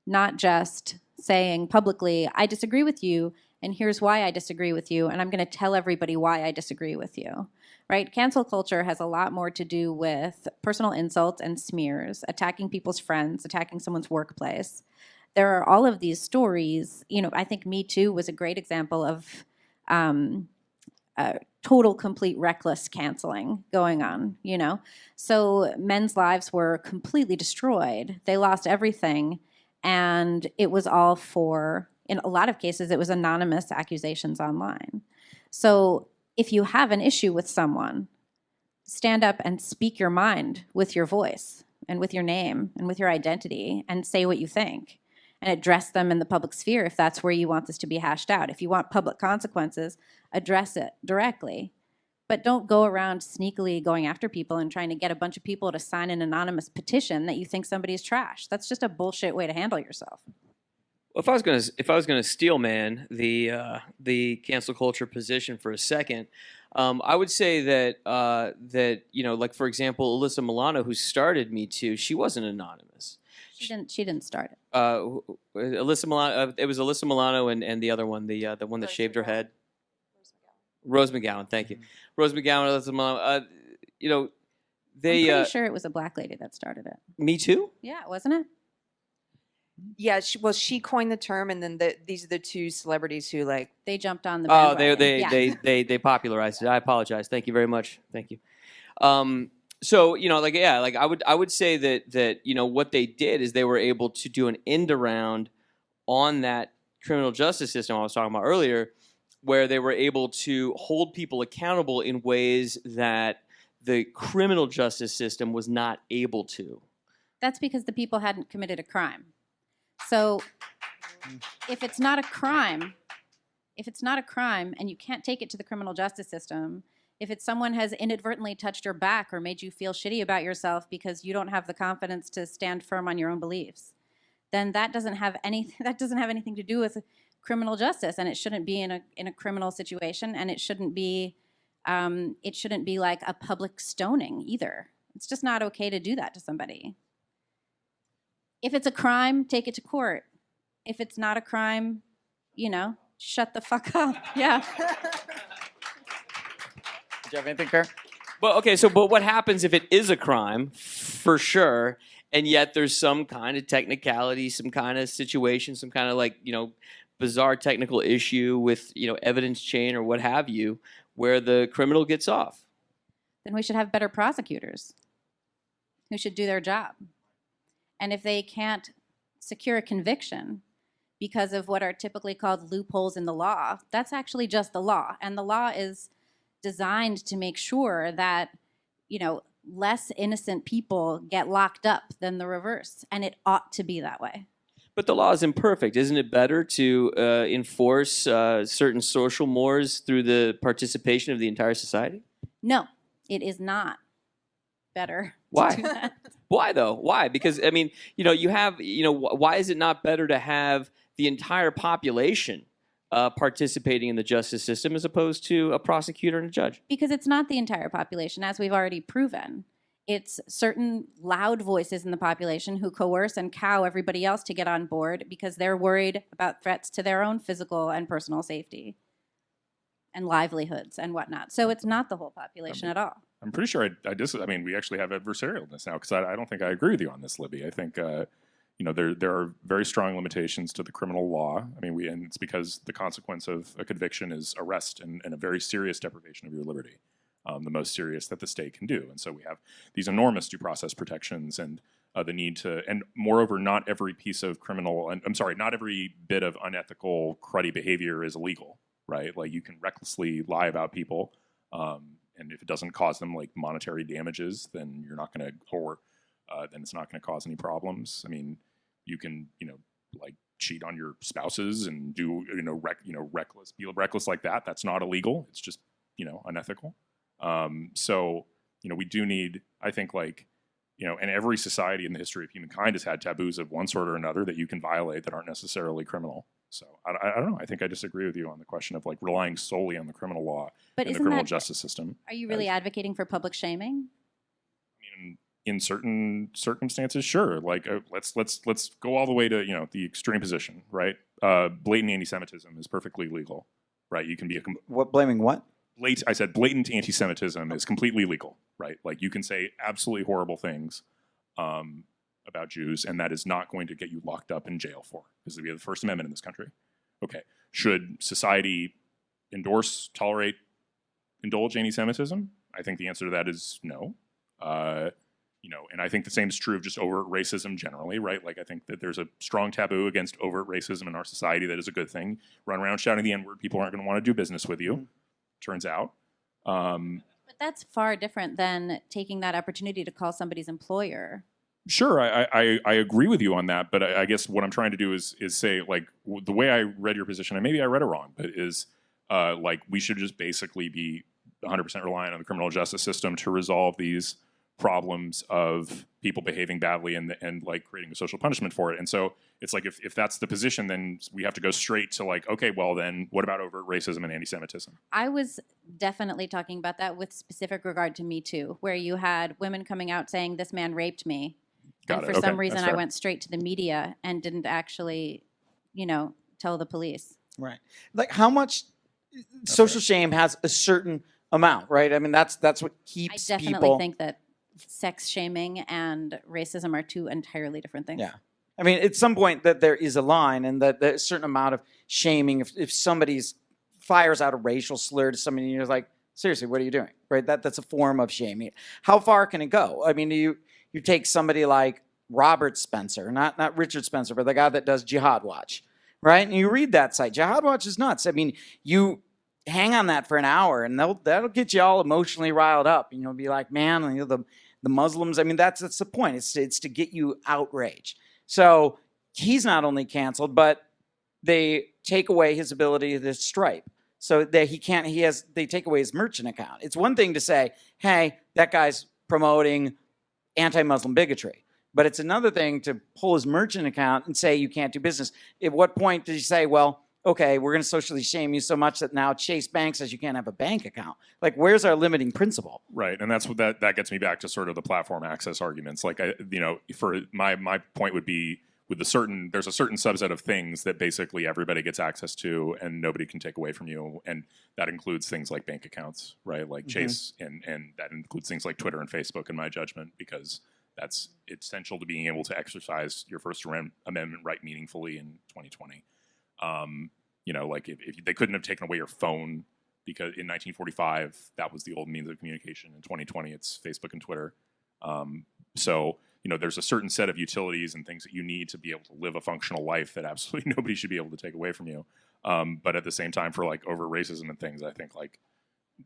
not just saying publicly, I disagree with you, and here's why I disagree with you, and I'm going to tell everybody why I disagree with you, right? Cancel culture has a lot more to do with personal insults and smears, attacking people's friends, attacking someone's workplace. There are all of these stories. I think Me Too was a great example of total, complete, reckless canceling going on, So men's lives were completely destroyed. They lost everything. And it was all in a lot of cases, it was anonymous accusations online. So if you have an issue with someone, stand up and speak your mind with your voice. and with your name and with your identity and say what you think and address them in the public sphere if that's where you want this to be hashed out. If you want public consequences, address it directly. But don't go around sneakily going after people and trying to get a bunch of people to sign an anonymous petition that you think somebody's trash. That's just a bullshit way to handle yourself. Well, if I was gonna steel man the cancel culture position for a second, I would say that like for example, Alyssa Milano, who started Me Too, she wasn't anonymous. She didn't start it. Alyssa Milano. It was Alyssa Milano and the other one, the one that shaved her head. Rose McGowan. Thank you, Rose McGowan. Alyssa Milano. I'm pretty sure it was a black lady that started it. Me Too. Yeah, wasn't it? Yeah, she coined the term, and then these are the two celebrities who like They jumped on the Oh, bandwagon. Yeah. they popularized it. I apologize. Thank you very much. Thank you. So I would say that what they did is they were able to do an end around on that criminal justice system I was talking about earlier, where they were able to hold people accountable in ways that the criminal justice system was not able to. That's because the people hadn't committed a crime. So if it's not a crime and you can't take it to the criminal justice system, if it's someone has inadvertently touched your back or made you feel shitty about yourself because you don't have the confidence to stand firm on your own beliefs, then that doesn't have anything to do with criminal justice, and it shouldn't be in a criminal situation, and it shouldn't be like a public stoning either. It's just not okay to do that to somebody. If it's a crime, take it to court. If it's not a crime, shut the fuck up. Yeah. Do you have anything, Keri? Well, okay, but what happens if it is a crime, for sure, and yet there's some kind of technicality, some kind of situation, some kind of bizarre technical issue with, evidence chain or what have you, where the criminal gets off? Then we should have better prosecutors who should do their job. And if they can't secure a conviction because of what are typically called loopholes in the law, that's actually just the law. And the law is designed to make sure that, less innocent people get locked up than the reverse. And it ought to be that way. But the law is imperfect. Isn't it better to enforce certain social mores through the participation of the entire society? No, it is not better. Why? To do that. Why though? Why? Because why is it not better to have the entire population participating in the justice system as opposed to a prosecutor and a judge? Because it's not the entire population, as we've already proven. It's certain loud voices in the population who coerce and cow everybody else to get on board because they're worried about threats to their own physical and personal safety and livelihoods and whatnot. So it's not the whole population at all. I'm pretty sure we actually have adversarialness now, because I don't think I agree with you on this, Libby. I think there are very strong limitations to the criminal law. And it's because the consequence of a conviction is arrest and a very serious deprivation of your liberty, the most serious that the state can do. And so we have these enormous due process protections and the need to, and moreover, not every piece of not every bit of unethical, cruddy behavior is illegal, right? Like you can recklessly lie about people. And if it doesn't cause them monetary damages, then you're not going to, then it's not going to cause any problems. You can, cheat on your spouses and do, be reckless like that. That's not illegal. It's just, unethical. We do need, I think, and every society in the history of humankind has had taboos of one sort or another that you can violate that aren't necessarily criminal. So I don't know. I think I disagree with you on the question of relying solely on the criminal law and the criminal justice system. Are you really advocating for public shaming? In certain circumstances, sure. Let's go all the way to the extreme position, right? Blatant anti-Semitism is perfectly legal, right? You can be blaming what? I said blatant anti-Semitism is completely legal, right? You can say absolutely horrible things about Jews, and that is not going to get you locked up in jail for, because we have the First Amendment in this country. Okay. Should society tolerate, indulge anti-Semitism? I think the answer to that is no. And I think the same is true of just overt racism generally, right? I think that there's a strong taboo against overt racism in our society. That is a good thing. Run around shouting the N-word, people aren't going to want to do business with you, turns out. But that's far different than taking that opportunity to call somebody's employer Sure, I agree with you on that, but I guess what I'm trying to do is say, like, the way I read your position, and maybe I read it wrong, but is like we should just basically be 100% reliant on the criminal justice system to resolve these problems of people behaving badly and like creating a social punishment for it. And so it's like if that's the position, then we have to go straight to like, okay, well then what about overt racism and anti-Semitism? I was definitely talking about that with specific regard to Me Too, where you had women coming out saying this man raped me. Got And it. for Okay, some that's reason, I fair. went straight to the media and didn't actually, tell the police. Right. Like how much social shame has a certain amount, right? I mean, that's what I keeps definitely people. think that sex shaming and racism are two entirely different things. Yeah. I mean, at some point that there is a line and that there's a certain amount of shaming. If somebody's fires out a racial slur to somebody and you're like, seriously, what are you doing? Right? That's a form of shaming. How far can it go? I mean, you take somebody like Robert Spencer, not Richard Spencer, but the guy that does Jihad Watch, right? And you read that site. Jihad Watch is nuts. I mean, you hang on that for an hour and that'll get you all emotionally riled up. And you'll be like, man, the Muslims, I mean, that's the point. It's to get you outraged. So he's not only canceled, but they take away his ability to stripe. So that they take away his merchant account. It's one thing to say, hey, that guy's promoting anti-Muslim bigotry. But it's another thing to pull his merchant account and say you can't do business. At what point did you say, well, okay, we're going to socially shame you so much that now Chase Bank says you can't have a bank account? Like, where's our limiting principle? Right, and that's what that gets me back to sort of the platform access arguments. Like, for my point would be there's a certain subset of things that basically everybody gets access to and nobody can take away from you, and that includes things like bank accounts, right? Like Chase, and that includes things like Twitter and Facebook, in my judgment, because that's essential to being able to exercise your First Amendment right meaningfully in 2020. Like if they couldn't have taken away your phone because in 1945 that was the old means of communication. In 2020, it's Facebook and Twitter. So there's a certain set of utilities and things that you need to be able to live a functional life that absolutely nobody should be able to take away from you. But at the same time, for like over racism and things, I think like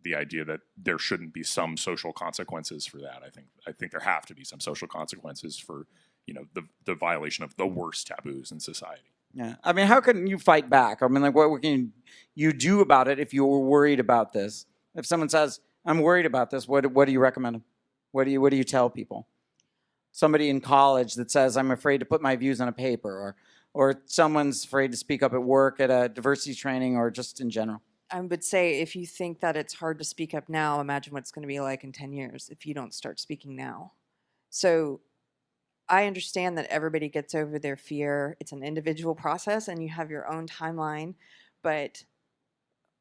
the idea that there shouldn't be some social consequences for that. I think there have to be some social consequences for the violation of the worst taboos in society. Yeah. I mean, how can you fight back? I mean, like, what can you do about it if you were worried about this? If someone says, I'm worried about this, what do you recommend? What do you tell people? Somebody in college that says, I'm afraid to put my views on a paper, or someone's afraid to speak up at work at a diversity training, or just in general. I would say if you think that it's hard to speak up now, imagine what it's going to be like in 10 years if you don't start speaking now. So I understand that everybody gets over their fear. It's an individual process and you have your own timeline. But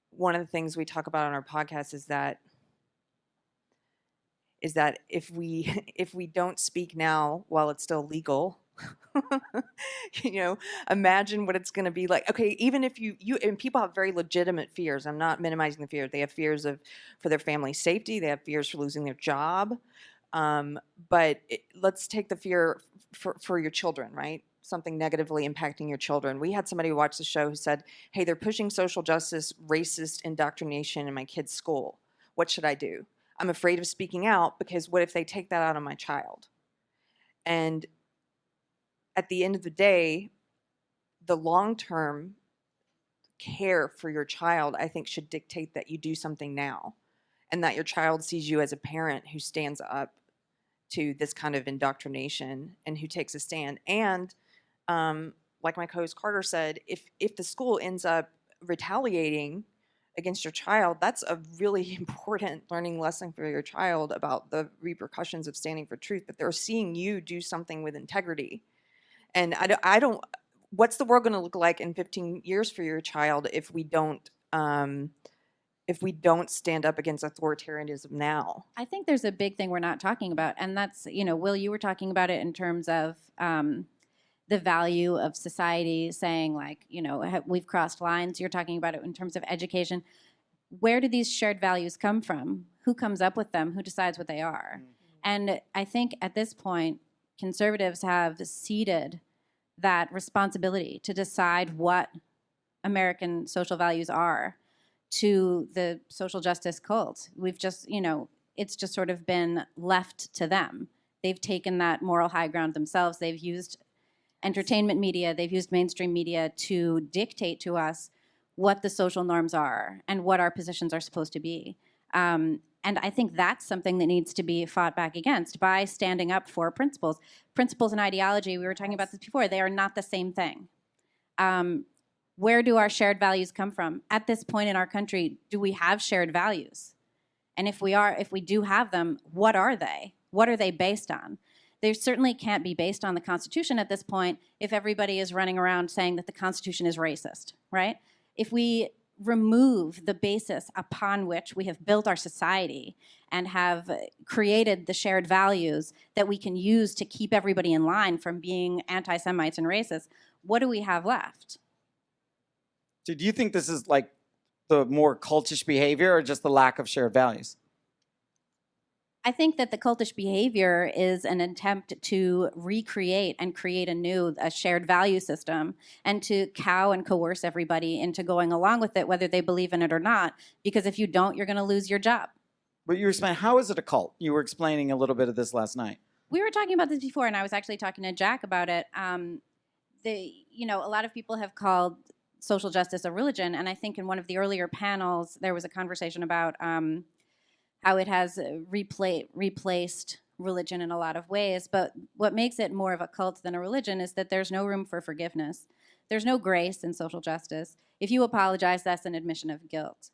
one of the things we talk about on our podcast is that if we don't speak now while it's still legal, imagine what it's going to be like. Okay, even if you and people have very legitimate fears. I'm not minimizing the fear. They have fears for their family's safety. They have fears for losing their job. But let's take the fear for your children, right? Something negatively impacting your children. We had somebody watch the show who said, hey, they're pushing social justice, racist indoctrination in my kid's school. What should I do? I'm afraid of speaking out because what if they take that out on my child? And at the end of the day, the long-term care for your child, I think, should dictate that you do something now and that your child sees you as a parent who stands up to this kind of indoctrination and who takes a stand. And like my co-host Carter said, if the school ends up retaliating against your child, that's a really important learning lesson for your child about the repercussions of standing for truth, that they're seeing you do something with integrity. And I don't what's the world going to look like in 15 years for your child if we don't stand up against authoritarianism now? I think there's a big thing we're not talking about, and that's, Will, you were talking about it in terms of the value of society saying, like, we've crossed lines. You're talking about it in terms of education. Where do these shared values come from? Who comes up with them? Who decides what they are? Mm-hmm. And I think at this point, conservatives have ceded that responsibility to decide what American social values are to the social justice cult. We've just, it's just sort of been left to them. They've taken that moral high ground themselves. They've used entertainment media, they've used mainstream media to dictate to us what the social norms are and what our positions are supposed to be. And I think that's something that needs to be fought back against by standing up for principles. Principles and ideology, we were talking about this before, they are not the same thing. Where do our shared values come from? At this point in our country, do we have shared values? And if we do have them, what are they? What are they based on? They certainly can't be based on the Constitution at this point if everybody is running around saying that the Constitution is racist, right? If we remove the basis upon which we have built our society and have created the shared values that we can use to keep everybody in line from being anti-Semites and racists, what do we have left? So do you think this is like the more cultish behavior or just the lack of shared values? I think that the cultish behavior is an attempt to recreate and create a shared value system and to cow and coerce everybody into going along with it, whether they believe in it or not, because if you don't, you're going to lose your job. But you were explaining, how is it a cult? You were explaining a little bit of this last night. We were talking about this before, and I was actually talking to Jack about it. A lot of people have called social justice a religion, and I think in one of the earlier panels, there was a conversation about how it has replaced religion in a lot of ways. But what makes it more of a cult than a religion is that there's no room for forgiveness. There's no grace in social justice. If you apologize, that's an admission of guilt.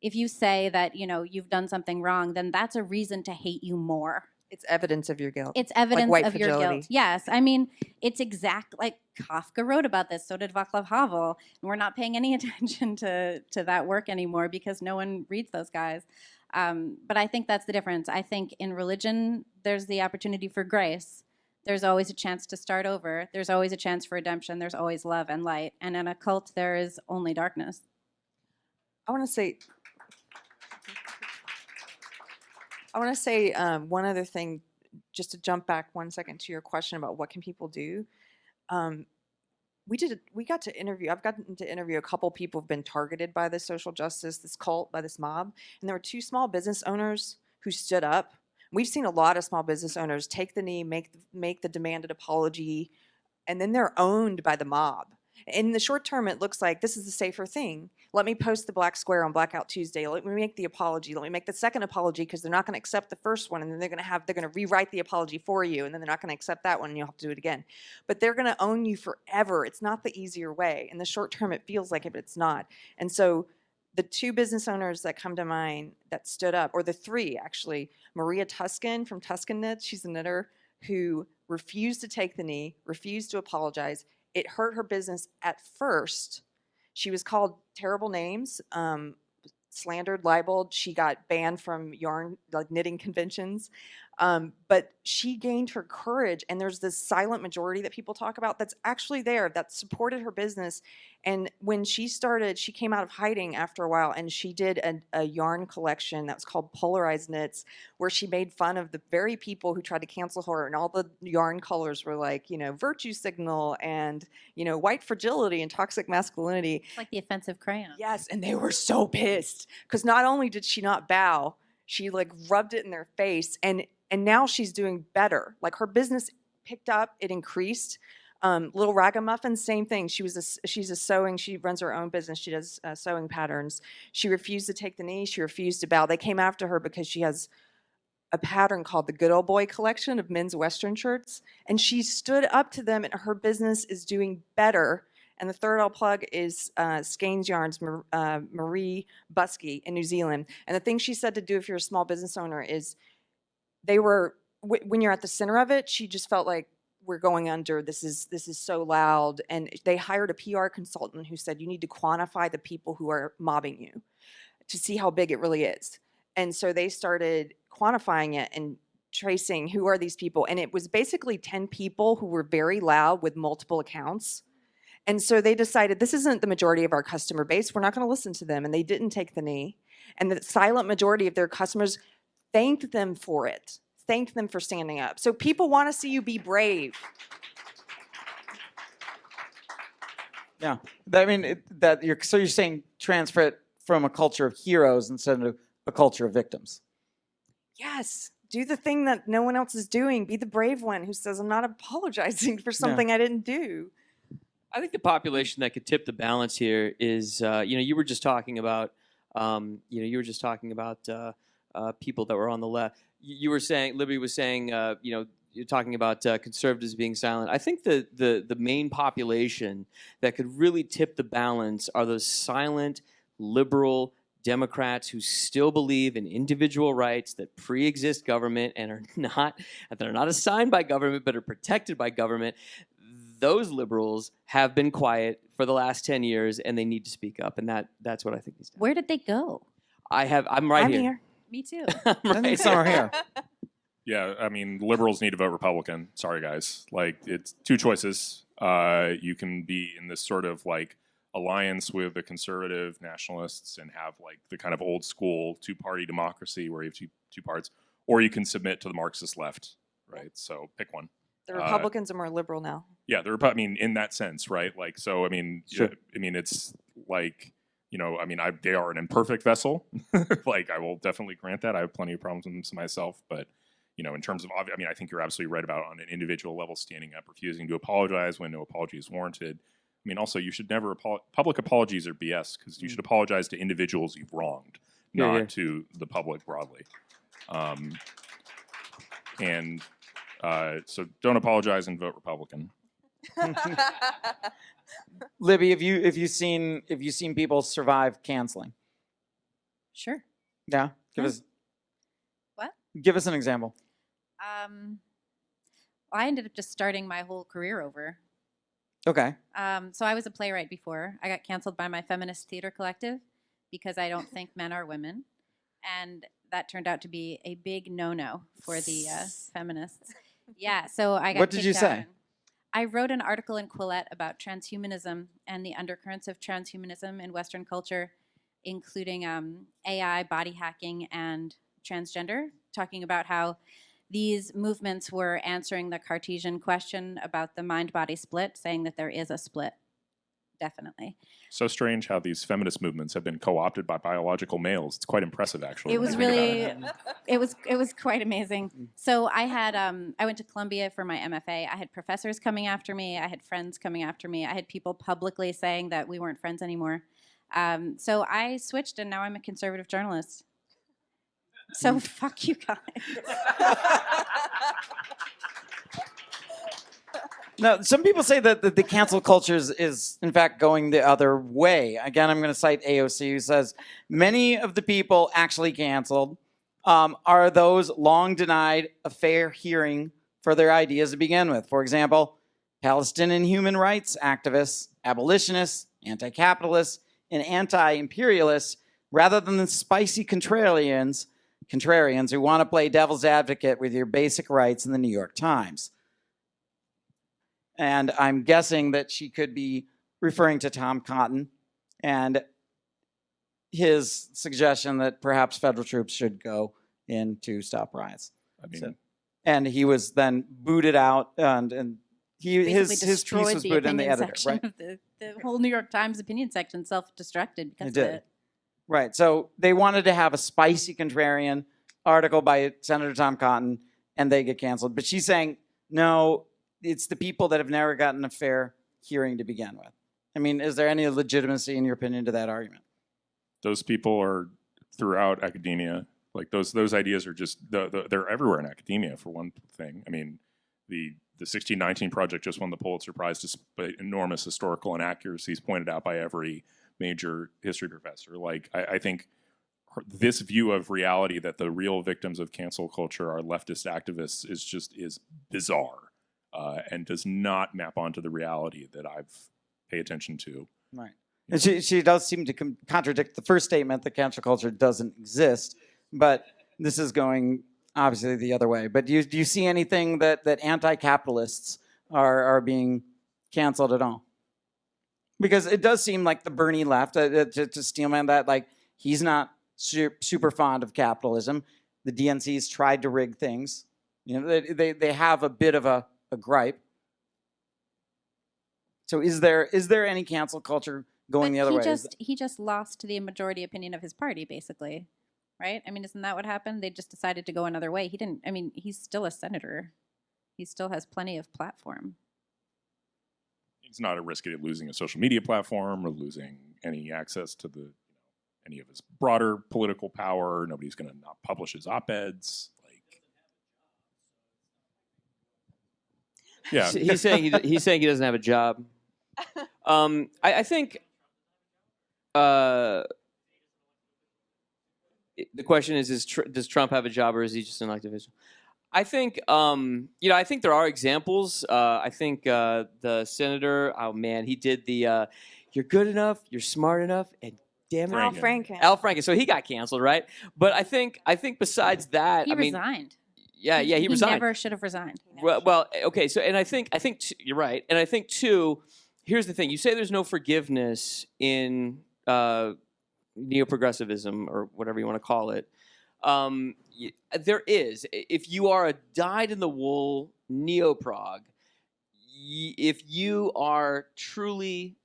If you say that, you've done something wrong, then that's a reason to hate you more. It's evidence of your guilt. It's evidence white of your fragility. guilt. Yes. I mean, it's like Kafka wrote about this. So did Václav Havel. And we're not paying any attention to that work anymore because no one reads those guys. But I think that's the difference. I think in religion, there's the opportunity for grace. There's always a chance to start over. There's always a chance for redemption. There's always love and light. And in a cult, there is only darkness. I want to say one other thing, just to jump back 1 second to your question about what can people do. I've gotten to interview a couple people who've been targeted by this social justice, this cult, by this mob. And there were 2 small business owners who stood up. We've seen a lot of small business owners take the knee, make the demanded apology, and then they're owned by the mob. In the short term, it looks like this is the safer thing. Let me post the black square on Blackout Tuesday. Let me make the apology. Let me make the second apology because they're not going to accept the first one, and then they're going to rewrite the apology for you, and then they're not going to accept that one, and you'll have to do it again. But they're going to own you forever. It's not the easier way. In the short term, it feels like it, but it's not. And so the 2 business owners that come to mind that stood up, or the 3 actually, Maria Tuscan from Tuscan Knits, she's a knitter, who refused to take the knee, refused to apologize. It hurt her business at first. She was called terrible names, slandered, libeled. She got banned from knitting conventions. But she gained her courage, and there's this silent majority that people talk about that's actually there, that supported her business. And when she came out of hiding after a while, and she did a yarn collection that was called Polarized Knits, where she made fun of the very people who tried to cancel her, and all the yarn colors were like, virtue signal and, white fragility and toxic masculinity. It's like the offensive crayon. Yes, and they were so pissed because not only did she not bow, she rubbed it in their face, and now she's doing better. Like, her business picked up, it increased. Little Ragamuffin, same thing. She's a sewing. She runs her own business. She does sewing patterns. She refused to take the knee. She refused to bow. They came after her because she has a pattern called the Good Old Boy collection of men's Western shirts, and she stood up to them, and her business is doing better. And the third I'll plug is Skeins Yarns, Marie Buskey in New Zealand. And the thing she said to do if you're a small business owner is, when you're at the center of it, she just felt like, we're going under, this is so loud. And they hired a PR consultant who said, you need to quantify the people who are mobbing you to see how big it really is. And so they started quantifying it and tracing who are these people. And it was basically 10 people who were very loud with multiple accounts. And so they decided, this isn't the majority of our customer base. We're not going to listen to them. And they didn't take the knee. And the silent majority of their customers thanked them for it. Thank them for standing up. So people want to see you be brave. Yeah, I mean, so you're saying transfer it from a culture of heroes instead of a culture of victims. Yes, do the thing that no one else is doing. Be the brave one who says, I'm not apologizing for something I didn't do. I think the population that could tip the balance here is, you were just talking about, people that were on the left. You were saying, Libby was saying, you're talking about conservatives being silent. I think the main population that could really tip the balance are those silent, liberal Democrats who still believe in individual rights that pre-exist government and are not assigned by government but are protected by government. Those liberals have been quiet for the last 10 years and they need to speak up, and that's what I think needs to happen. Where did they go? I'm right here. Me too. I'm I right think some are here. Yeah, I mean, liberals need to vote Republican. Sorry, guys. Like, it's two choices. You can be in this sort of like alliance with the conservative nationalists and have like the kind of old school two-party democracy where you have two parts, or you can submit to the Marxist left, right? So pick one. The Republicans are more liberal now. Yeah, I mean, in that sense, right? Like, so I mean, Sure. I mean, it's like, they are an imperfect vessel. Like, I will definitely grant that. I have plenty of problems with them myself, but in terms of, I think you're absolutely right about on an individual level standing up, refusing to apologize when no apology is warranted. I mean, also, you should never public apologies are BS because you should apologize to individuals you've wronged, not to the public broadly. So don't apologize and vote Republican. Libby, have you seen people survive canceling? Sure. Yeah. What? Give us an example. I ended up just starting my whole career over. Okay. So I was a playwright before. I got canceled by my feminist theater collective because I don't think men are women. And that turned out to be a big no-no for the feminists. Yeah, so I got What did you kicked out. say? I wrote an article in Quillette about transhumanism and the undercurrents of transhumanism in Western culture, including AI, body hacking, and transgender, talking about how these movements were answering the Cartesian question about the mind-body split, saying that there is a split, definitely. So strange how these feminist movements have been co-opted by biological males. It's quite impressive, actually. It when was you think really, about it was quite amazing. So I had, I went to Columbia for my MFA. I had professors coming after me. I had friends coming after me. I had people publicly saying that we weren't friends anymore. So I switched, and now I'm a conservative journalist. So fuck you guys. Now, some people say that the cancel culture is in fact going the other way. Again, I'm going to cite AOC, who says many of the people actually canceled are those long denied a fair hearing for their ideas to begin with. For example, Palestinian human rights activists, abolitionists, anti-capitalists, and anti-imperialists, rather than the spicy contrarians who want to play devil's advocate with your basic rights in the New York Times. And I'm guessing that she could be referring to Tom Cotton and his suggestion that perhaps federal troops should go in to stop riots. I mean, And he was then booted out, and his piece destroyed was the put in the opinion editor, section right? of the whole New York Times opinion section self-destructed because It of did. it. Right. So they wanted to have a spicy contrarian article by Senator Tom Cotton, and they get canceled. But she's saying, no, it's the people that have never gotten a fair hearing to begin with. I mean, is there any legitimacy, in your opinion, to that argument? those people are throughout academia. Like those ideas are just they're everywhere in academia. For one thing, I mean, the 1619 project just won the Pulitzer Prize despite enormous historical inaccuracies pointed out by every major history professor. Like I think this view of reality that the real victims of cancel culture are leftist activists is bizarre and does not map onto the reality that I've paid attention to. Right. And she does seem to contradict the first statement that cancel culture doesn't exist, but this is going obviously the other way. But do you see anything that anti-capitalists are being canceled at all? Because it does seem like the Bernie left, to Steelman, that like he's not super fond of capitalism. The DNC's tried to rig things. You know, they have a bit of a gripe. So is there any cancel culture going the other way? He just lost to the majority opinion of his party, basically. right? I mean, isn't that what happened? They just decided to go another way. He didn't. I mean, he's still a senator. He still has plenty of platform. He's not at risk of losing a social media platform or losing any access to the any of his broader political power. Nobody's going to not publish his op-eds. Yeah, He's saying he doesn't have a job. I think the question is does Trump have a job or is he just an elected official? I think I think there are examples. I think the senator, oh man, he did the you're good enough, you're smart enough, and damn it, Al Franken. Al Franken. So he got canceled, right? But I think besides that, He resigned. Yeah, he resigned. He never should have resigned. Well, okay. So, and I think you're right. And I think too, here's the thing: you say there's no forgiveness in neoprogressivism or whatever you want to call it. There is. If you are a dyed-in-the-wool neoprog, if you are truly,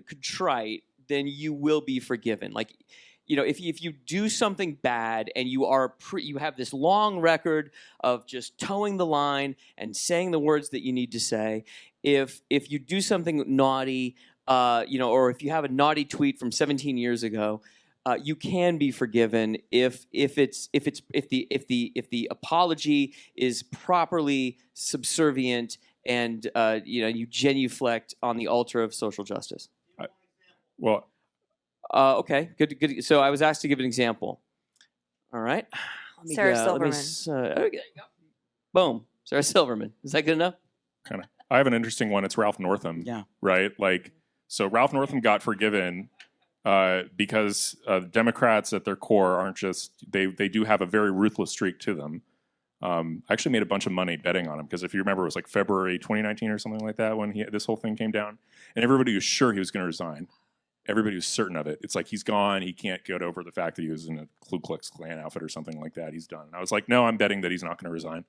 contrite, then you will be forgiven. Like, if you do something bad and you have this long record of just towing the line and saying the words that you need to say, if you do something naughty, or if you have a naughty tweet from 17 years ago, you can be forgiven if the apology is properly subservient and you genuflect on the altar of social justice. well, Okay, good. So I was asked to give an example. All right. Sarah Silverman. Okay, boom, Sarah Silverman. Is that good enough? kind of. I have an interesting one. It's Ralph Northam. Yeah. Right. So Ralph Northam got forgiven because Democrats at their core aren't just they do have a very ruthless streak to them. I actually made a bunch of money betting on him because if you remember, it was like February 2019 or something like that when this whole thing came down, and everybody was sure he was going to resign. Everybody was certain of it. It's like he's gone. He can't get over the fact that he was in a Ku Klux Klan outfit or something like that. He's done. And I was like, no, I'm betting that he's not going to resign,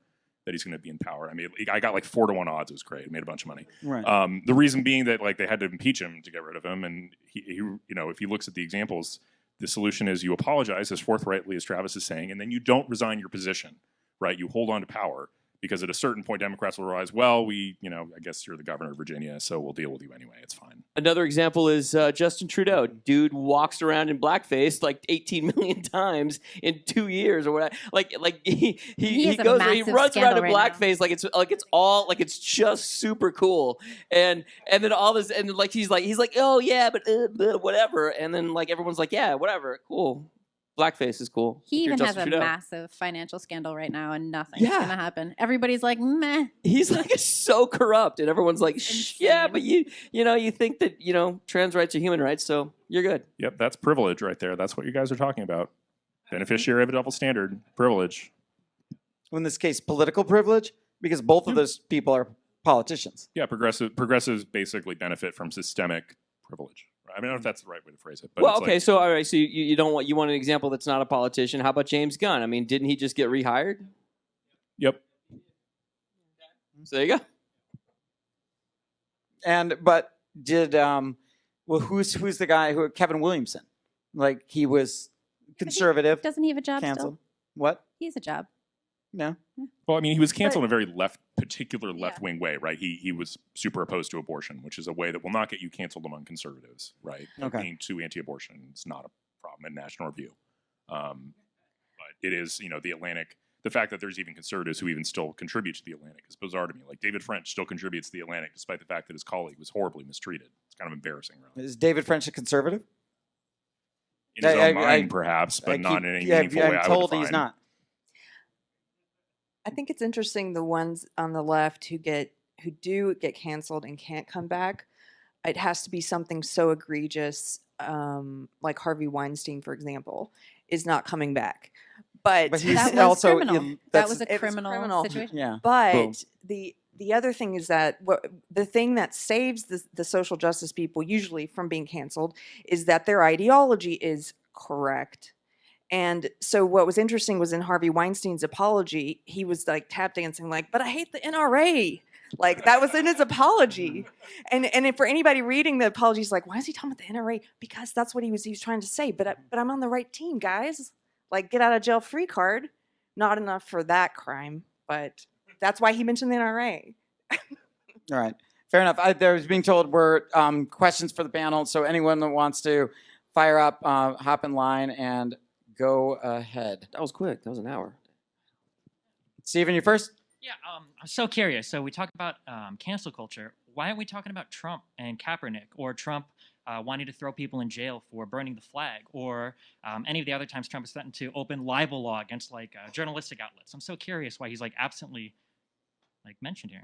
that he's going to be in power. I mean, I got like 4-to-1 odds. It was great. I made a bunch of money. Right. The reason being that they had to impeach him to get rid of him, and he if he looks at the examples, the solution is you apologize as forthrightly as Travis is saying, and then you don't resign your position, right? You hold on to power. Because at a certain point, Democrats will realize, well, I guess you're the governor of Virginia, so we'll deal with you anyway. It's fine. Another example is Justin Trudeau. Dude walks around in blackface like 18 million times in 2 years or whatever. He runs around in blackface like it's just super cool. And then all this and he's like oh yeah, but whatever. And then everyone's like yeah, whatever, cool. Blackface is cool. He even has a Trudeau. massive financial scandal right now, and nothing's Yeah. gonna happen. Everybody's like, meh. He's so corrupt, and everyone's like, yeah, but you think that trans rights are human rights, so you're good. Yep, that's privilege right there. That's what you guys are talking about. Beneficiary of a double standard, privilege. Well, in this case, political privilege, because both of those people are politicians. Yeah, progressives basically benefit from systemic privilege. I don't know if that's the right way to phrase it. But Well, it's okay, so all right, so you want an example that's not a politician. How about James Gunn? I mean, didn't he just get rehired? Yep. So there you go. But did who's the guy Kevin Williamson? He was conservative. Doesn't he have a job Canceled. still? What? He has a job. No. Well, I mean, he was canceled in a very particular left-wing way, right? He was super opposed to abortion, which is a way that will not get you canceled among conservatives, right? Okay. Being too anti-abortion is not a problem in National Review. But it is, the Atlantic, the fact that there's even conservatives who even still contribute to the Atlantic is bizarre to me. David French still contributes to the Atlantic despite the fact that his colleague was horribly mistreated. It's kind of embarrassing, really. Is David French a conservative? In his own mind, perhaps, but not in any meaningful way. I'm told he's not. I think it's interesting the ones on the left who do get canceled and can't come back. It has to be something so egregious, like Harvey Weinstein, for example, is not coming back. But he's That was also criminal. That was a criminal situation. Yeah. But Boom. the other thing is that the thing that saves the social justice people usually from being canceled is that their ideology is correct. And so what was interesting was in Harvey Weinstein's apology, he was tap dancing but I hate the NRA. That was in his apology. And for anybody reading the apology, he's why is he talking about the NRA? Because that's what he was trying to say. But I'm on the right team, guys. like get out of jail free card. Not enough for that crime, but that's why he mentioned the NRA. All right. Fair enough. I was being told we're questions for the panel, so anyone that wants to fire up, hop in line and go ahead. That was quick. That was an hour. Stephen, you first? Yeah, I'm so curious. So we talk about cancel culture. Why aren't we talking about Trump and Kaepernick, or Trump wanting to throw people in jail for burning the flag, or any of the other times Trump has threatened to open libel law against journalistic outlets? I'm so curious why he's absently mentioned here.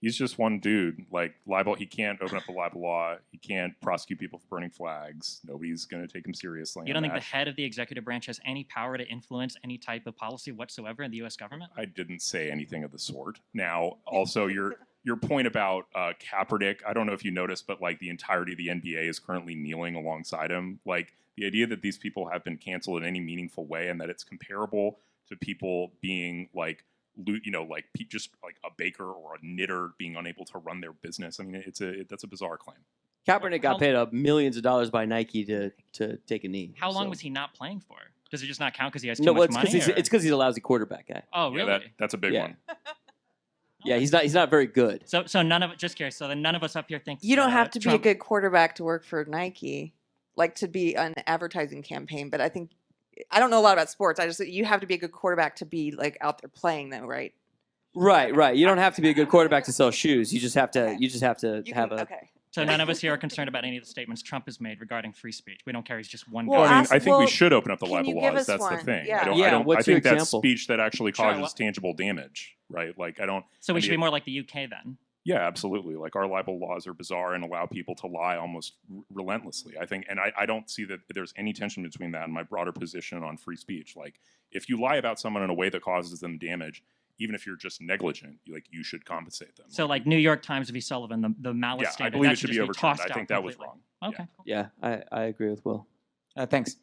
He's just one dude. Like libel, he can't open up a libel law. He can't prosecute people for burning flags. Nobody's going to take him seriously. You don't think the head of the executive branch has any power to influence any type of policy whatsoever in the U.S. government? I didn't say anything of the sort. Now, also your point about Kaepernick, I don't know if you noticed, but the entirety of the NBA is currently kneeling alongside him. Like the idea that these people have been canceled in any meaningful way, and that it's comparable to people being just like a baker or a knitter being unable to run their business. I mean, that's a bizarre claim. Kaepernick got paid up millions of dollars by Nike to take a knee. How long was he not playing for? Does it just not count because he has too No, much it's money? it's because he's a lousy quarterback guy. Oh, really? Yeah, that's a big one. Yeah, he's not very good. So none of just curious. So then none of us up here think You don't have to be a Trump- good quarterback to work for Nike, to be an advertising campaign. But I don't know a lot about sports. You have to be a good quarterback to be out there playing, though, right? Right. You don't have to be a good quarterback to sell shoes. You just have to. Okay. You just have to You have can- a. okay. So none of us here are concerned about any of the statements Trump has made regarding free speech. We don't care. He's just one Well, guy. I think we well, should open up the can libel you give laws. us That's the one? thing. Yeah. Yeah, I what's think your that's example? speech that actually Sure, causes what- tangible damage, right? So we should be more like the UK then. Yeah, absolutely. Our libel laws are bizarre and allow people to lie almost relentlessly. I think, and I don't see that there's any tension between that and my broader position on free speech. If you lie about someone in a way that causes them damage, even if you're just negligent, you should compensate them. So New York Times v. Sullivan, the malice yeah, I statement, believe that it should be overturned. tossed I think out that was completely. wrong. Okay. Yeah. Yeah, I agree with Will. Thanks.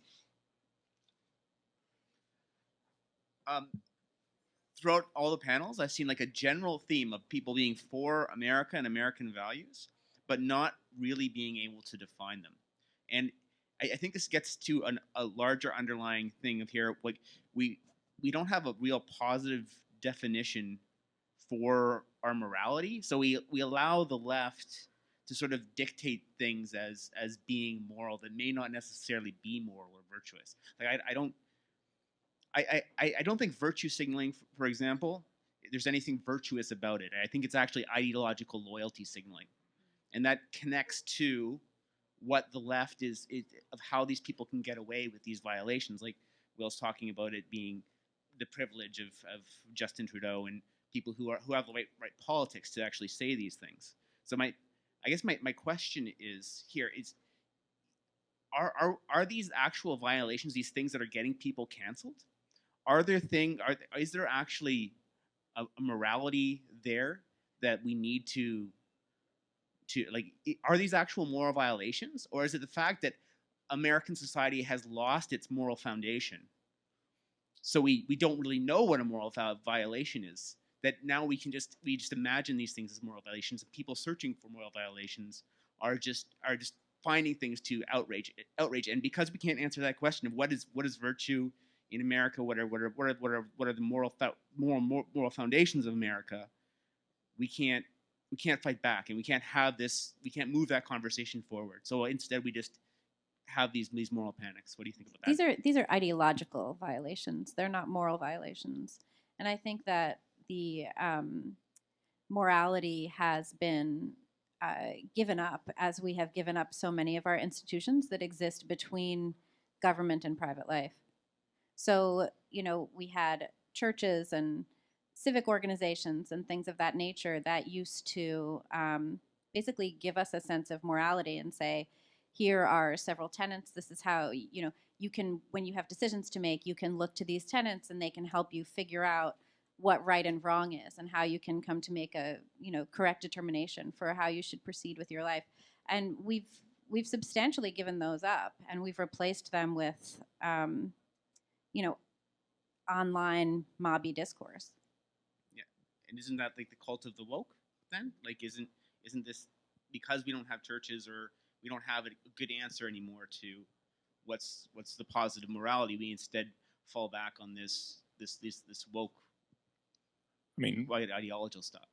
Throughout all the panels, I've seen a general theme of people being for America and American values, but not really being able to define them. And I think this gets to a larger underlying thing of here. We don't have a real positive definition for our morality, so we allow the left to sort of dictate things as being moral that may not necessarily be moral or virtuous. I don't think virtue signaling, for example, there's anything virtuous about it. I think it's actually ideological loyalty signaling. And that connects to what the left is of how these people can get away with these violations. Like Will's talking about it being the privilege of Justin Trudeau and people who have the right politics to actually say these things. So my question is are these actual violations, these things that are getting people canceled? Is there actually a morality there that we need to are these actual moral violations, or is it the fact that American society has lost its moral foundation? So we don't really know what a moral violation is. That now we just imagine these things as moral violations, and people searching for moral violations are just finding things to outrage. And because we can't answer that question of what is virtue in America, what are the moral foundations of America, we can't fight back, and we can't move that conversation forward. So instead we just have these moral panics. What do you think about that? These are ideological violations. They're not moral violations. And I think that the morality has been given up, as we have given up so many of our institutions that exist between government and private life. So, we had churches and civic organizations and things of that nature that used to basically give us a sense of morality and say, here are several tenets. This is how, you can, when you have decisions to make, you can look to these tenets and they can help you figure out what right and wrong is and how you can come to make a, correct determination for how you should proceed with your life. And we've substantially given those up, and we've replaced them with, online mobby discourse. Yeah, and isn't that the cult of the woke then? Isn't this because we don't have churches, or we don't have a good answer anymore to what's the positive morality? We instead fall back on this woke I mean, ideological stuff.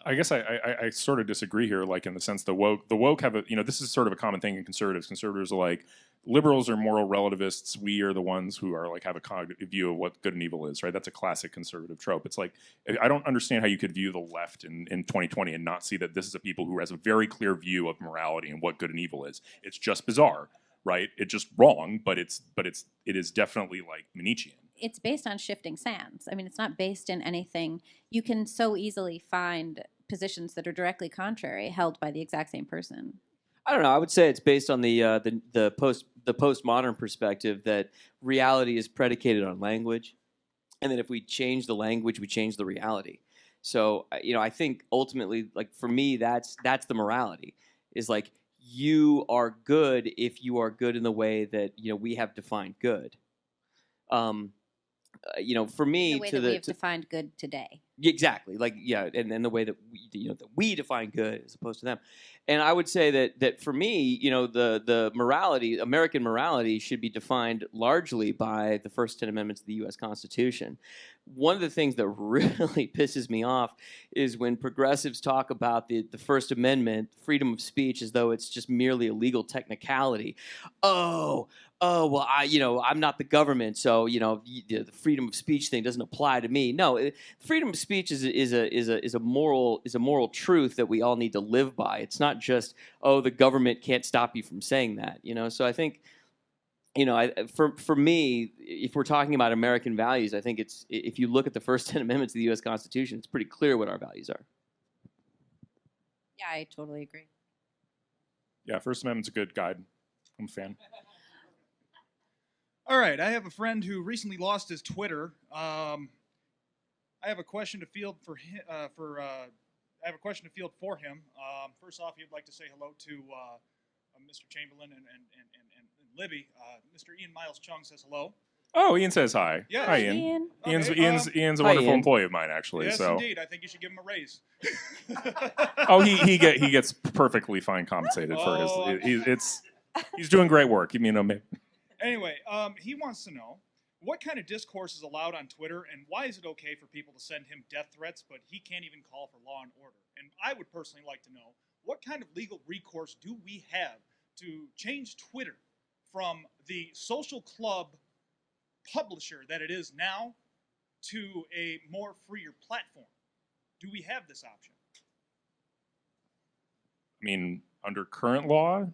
I guess I sort of disagree here, like in the sense the woke have a, this is sort of a common thing in conservatives. Conservatives are like, liberals are moral relativists. We are the ones who are like have a cognitive view of what good and evil is, right? That's a classic conservative trope. It's like, I don't understand how you could view the left in 2020 and not see that this is a people who has a very clear view of morality and what good and evil is. It's just bizarre, right? It's just wrong, but it is definitely like Manichean. It's based on shifting sands. I mean, it's not based in anything. You can so easily find positions that are directly contrary held by the exact same person. I don't know. I would say it's based on the postmodern perspective that reality is predicated on language, and that if we change the language, we change the reality. So I think ultimately, like for me, that's the morality. Is like you are good if you are good in the way that we have defined good. For me, the way that we have defined good today. Exactly, and the way that we define good as opposed to them. And I would say that for me, the morality, American morality, should be defined largely by the first 10 amendments of the U.S. Constitution. One of the things that really pisses me off is when progressives talk about the First Amendment, freedom of speech, as though it's just merely a legal technicality. Oh, well, I'm not the government, so the freedom of speech thing doesn't apply to me. No, freedom of speech is a moral truth that we all need to live by. It's not just the government can't stop you from saying that. So I think for me, if we're talking about American values, I think it's if you look at the first 10 amendments of the U.S. Constitution, it's pretty clear what our values are. Yeah, I totally agree. Yeah, First Amendment's a good guide. I'm a fan. All right, I have a friend who recently lost his Twitter. I have a question to field for him. First off, he'd like to say hello to Mr. Chamberlain and Libby. Mr. Ian Miles Chung says hello. Oh, Ian says hi. Yeah. Hi, Ian. Okay, Ian's a hi, wonderful Ian. employee of mine, actually. Yes, so. indeed. I think you should give him a raise. Oh, he gets perfectly fine compensated for his. He's doing great work. Maybe. Anyway, he wants to know what kind of discourse is allowed on Twitter, and why is it okay for people to send him death threats, but he can't even call for law and order? And I would personally like to know, what kind of legal recourse do we have to change Twitter from the social club publisher that it is now to a more freer platform? Do we have this option? I mean, under current law,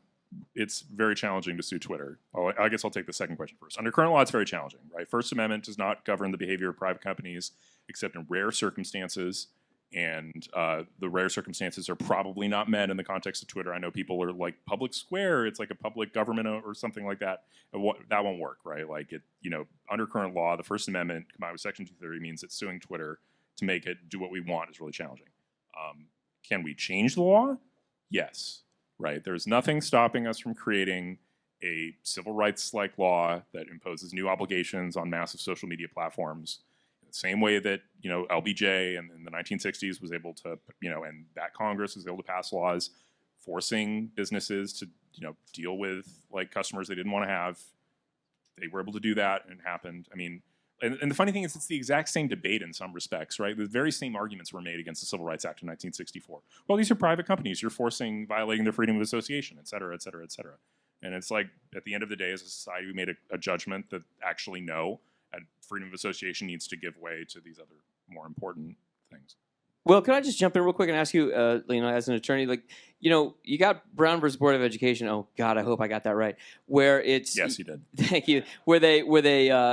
it's very challenging to sue Twitter. I guess I'll take the second question first. Under current law, it's very challenging, right? First Amendment does not govern the behavior of private companies except in rare circumstances, and the rare circumstances are probably not met in the context of Twitter. I know people are like public square, it's like a public government or something like that. That won't work, right? Like under current law, the First Amendment combined with Section 230 means that suing Twitter to make it do what we want is really challenging. Can we change the law? Yes. Right, there's nothing stopping us from creating a civil rights-like law that imposes new obligations on massive social media platforms. In the same way that LBJ in the 1960s was able to, and that Congress was able to pass laws forcing businesses to, deal with like customers they didn't want to have. They were able to do that, and it happened. I mean. And the funny thing is, it's the exact same debate in some respects, right? The very same arguments were made against the Civil Rights Act of 1964. Well, these are private companies. You're violating their freedom of association, et cetera, et cetera, et cetera. And it's like, at the end of the day, as a society, we made a judgment that actually no, and freedom of association needs to give way to these other more important things. Well, can I just jump in real quick and ask you, as an attorney, you got Brown versus Board of Education. Oh God, I hope I got that right. Where it's yes, you did. Thank you. Where they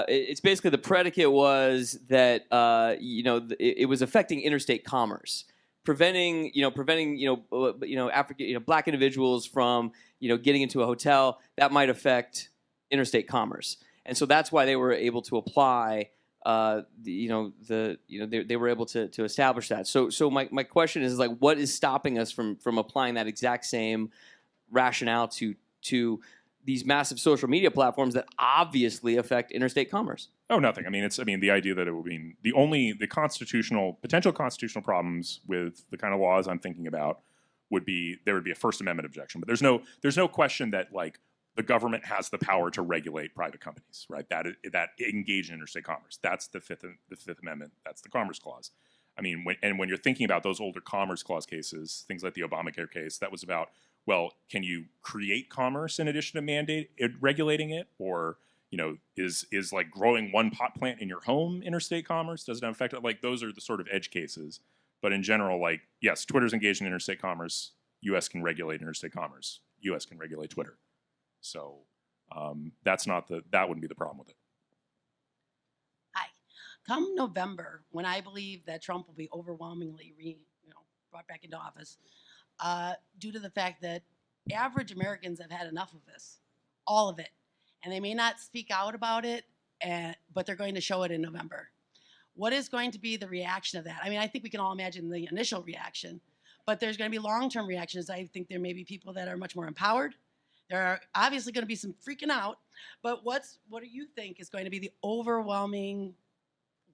it's basically the predicate was that it was affecting interstate commerce, preventing black individuals from getting into a hotel that might affect interstate commerce, and so that's why they were able to apply. They were able to establish that. So my question is like, what is stopping us from applying that exact same rationale to these massive social media platforms that obviously affect interstate commerce? Oh, nothing. The idea that it would be the potential constitutional problems with the kind of laws I'm thinking about would be there would be a First Amendment objection, but there's no question that like the government has the power to regulate private companies, right? That engage in interstate commerce. That's the Fifth Amendment. That's the Commerce Clause. I mean, when you're thinking about those older Commerce Clause cases, things like the Obamacare case, that was about, well, can you create commerce in addition to regulating it, or is like growing one pot plant in your home interstate commerce? Does it affect it? Like, those are the sort of edge cases. But in general, like, yes, Twitter's engaged in interstate commerce. U.S. can regulate interstate commerce. U.S. can regulate Twitter. So that wouldn't be the problem with it. Hi. Come November, when I believe that Trump will be overwhelmingly brought back into office, due to the fact that average Americans have had enough of this, all of it. And they may not speak out about it, but they're going to show it in November. What is going to be the reaction of that? I mean, I think we can all imagine the initial reaction, but there's going to be long-term reactions. I think there may be people that are much more empowered. There are obviously going to be some freaking out, but what do you think is going to be the overwhelming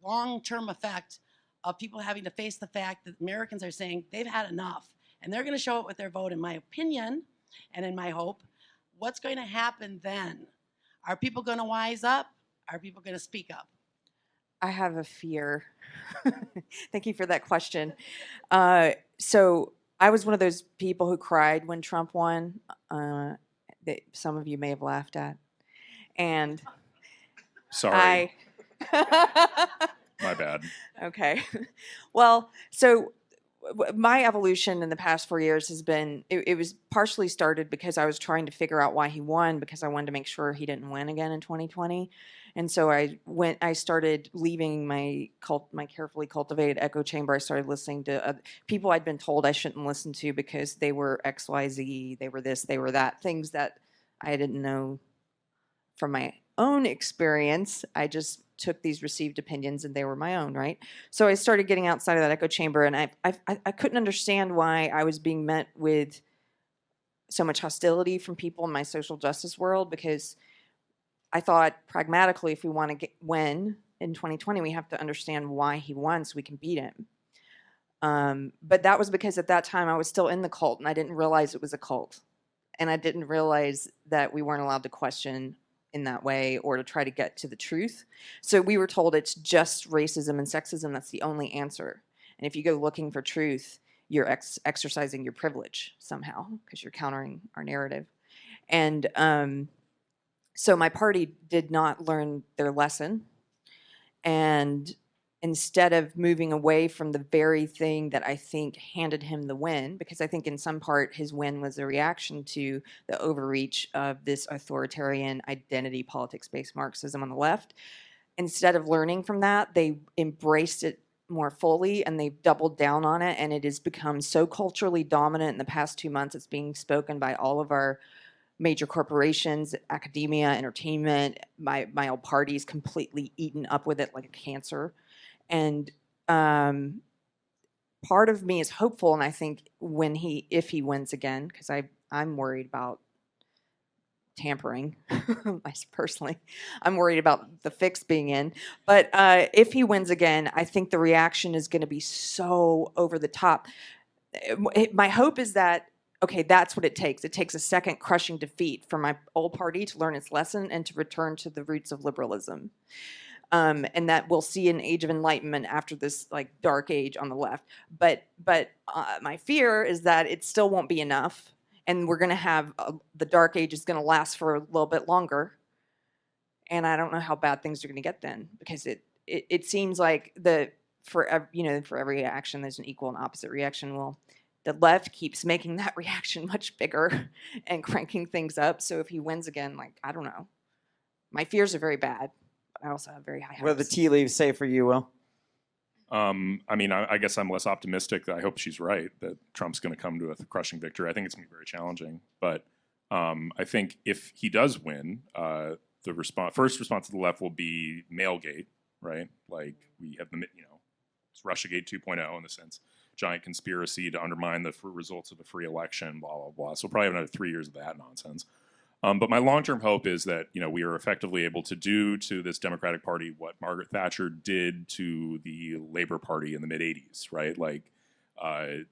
long-term effect of people having to face the fact that Americans are saying they've had enough, and they're going to show it with their vote, in my opinion, and in my hope. What's going to happen then? Are people going to wise up? Are people going to speak up? I have a fear. Thank you for that question. So I was one of those people who cried when Trump won. That some of you may have laughed at. And Sorry. My bad. Okay. Well, so my evolution in the past 4 years has been, it was partially started because I was trying to figure out why he won, because I wanted to make sure he didn't win again in 2020. And so I started leaving my carefully cultivated echo chamber. I started listening to people I'd been told I shouldn't listen to because they were XYZ, they were this, they were that, things that I didn't know from my own experience. I just took these received opinions and they were my own, right? So I started getting outside of that echo chamber, and I couldn't understand why I was being met with so much hostility from people in my social justice world, because I thought pragmatically, if we want to win in 2020, we have to understand why he won so we can beat him. But that was because at that time I was still in the cult, and I didn't realize it was a cult. And I didn't realize that we weren't allowed to question in that way or to try to get to the truth. So we were told it's just racism and sexism. That's the only answer. And if you go looking for truth, you're exercising your privilege somehow because you're countering our narrative. And so my party did not learn their lesson. And instead of moving away from the very thing that I think handed him the win, because I think in some part his win was a reaction to the overreach of this authoritarian identity politics-based Marxism on the left, instead of learning from that, they embraced it more fully and they've doubled down on it, and it has become so culturally dominant in the past 2 months. It's being spoken by all of our major corporations, academia, entertainment. My old party's completely eaten up with it like a cancer. And part of me is hopeful, and I think if he wins again, because I'm worried about tampering, personally, I'm worried about the fix being in. But if he wins again, I think the reaction is going to be so over the top. My hope is that, okay, that's what it takes. It takes a second crushing defeat for my old party to learn its lesson and to return to the roots of liberalism. And that we'll see an age of enlightenment after this like dark age on the left. But my fear is that it still won't be enough, and we're going to have the dark age is going to last for a little bit longer. And I don't know how bad things are going to get then, because it seems like for every action there's an equal and opposite reaction. Well, the left keeps making that reaction much bigger and cranking things up. So if he wins again, like, I don't know. My fears are very bad. I also have very high hopes. What do the tea leaves say for you, Will? I mean, I guess I'm less optimistic. I hope she's right that Trump's going to come to a crushing victory. I think it's going to be very challenging. But I think if he does win, the first response to the left will be Mailgate, right? Like, we have it's Russiagate 2.0 in the sense, giant conspiracy to undermine the results of a free election, blah, blah, blah. So we'll probably have another 3 years of that nonsense. But my long-term hope is that we are effectively able to do to this Democratic Party what Margaret Thatcher did to the Labour Party in the mid-'80s, right? Like,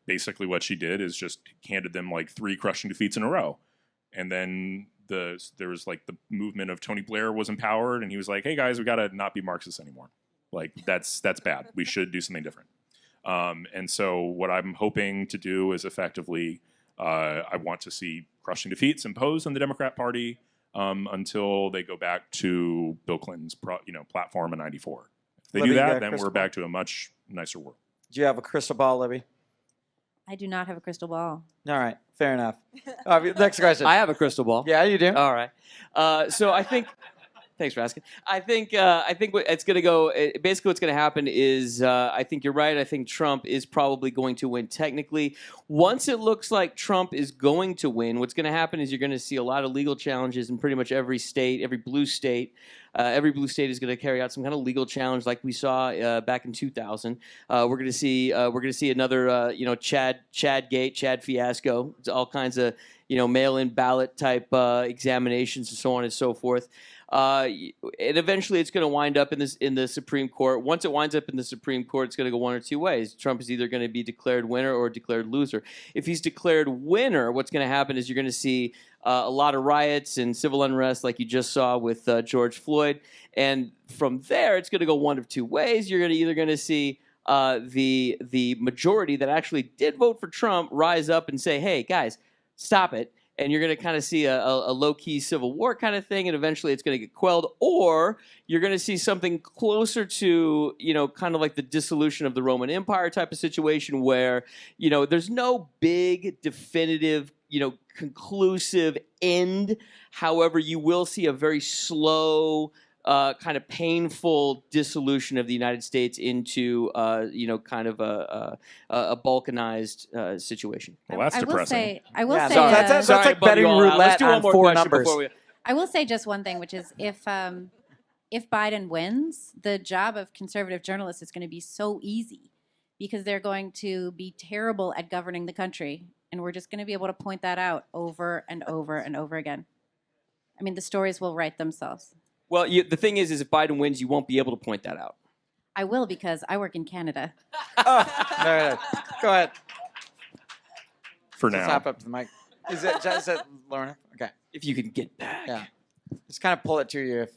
basically what she did is just handed them like 3 crushing defeats in a row, and then there was like the movement of Tony Blair was empowered, and he was like, "Hey guys, we got to not be Marxists anymore. Like that's bad. We should do something different." And so what I'm hoping to do is effectively, I want to see crushing defeats imposed on the Democrat Party until they go back to Bill Clinton's platform in '94. If they Libby, do you got that, a then crystal we're back to a much nicer world. Do you have a crystal ball, Libby? I do not have a crystal ball. All right, fair enough. Next question. I have a crystal ball. Yeah, you do. All right. So I think. Thanks for asking. I think what it's going to go. Basically, what's going to happen is I think you're right. I think Trump is probably going to win technically. Once it looks like Trump is going to win, what's going to happen is you're going to see a lot of legal challenges in pretty much every state, every blue state. Every blue state is going to carry out some kind of legal challenge, like we saw back in 2000. We're going to see another Chad fiasco. It's all kinds of mail-in ballot type examinations and so on and so forth. And eventually, it's going to wind up in the Supreme Court. Once it winds up in the Supreme Court, it's going to go one or two ways. Trump is either going to be declared winner or declared loser. If he's declared winner, what's going to happen is you're going to see a lot of riots and civil unrest, like you just saw with George Floyd. And from there, it's going to go one of two ways. You're either going to see the majority that actually did vote for Trump rise up and say, "Hey, guys, stop it." And you're going to kind of see a low-key civil war kind of thing, and eventually it's going to get quelled. Or you're going to see something closer to, kind of like the dissolution of the Roman Empire type of situation where, there's no big, definitive, conclusive end. However, you will see a very slow, kind of painful dissolution of the United States into, kind of a balkanized situation. Well, that's depressing. I will say, So that's like betting roulette on four numbers. I will say just one thing, which is if Biden wins, the job of conservative journalists is going to be so easy because they're going to be terrible at governing the country, and we're just going to be able to point that out over and over and over again. I mean, the stories will write themselves. Well, the thing is if Biden wins, you won't be able to point that out. I will because I work in Canada. No. Go ahead. For Just now. hop up to the mic. Is it Lorna? Okay. If you can get back. Yeah. Just kind of pull it to you if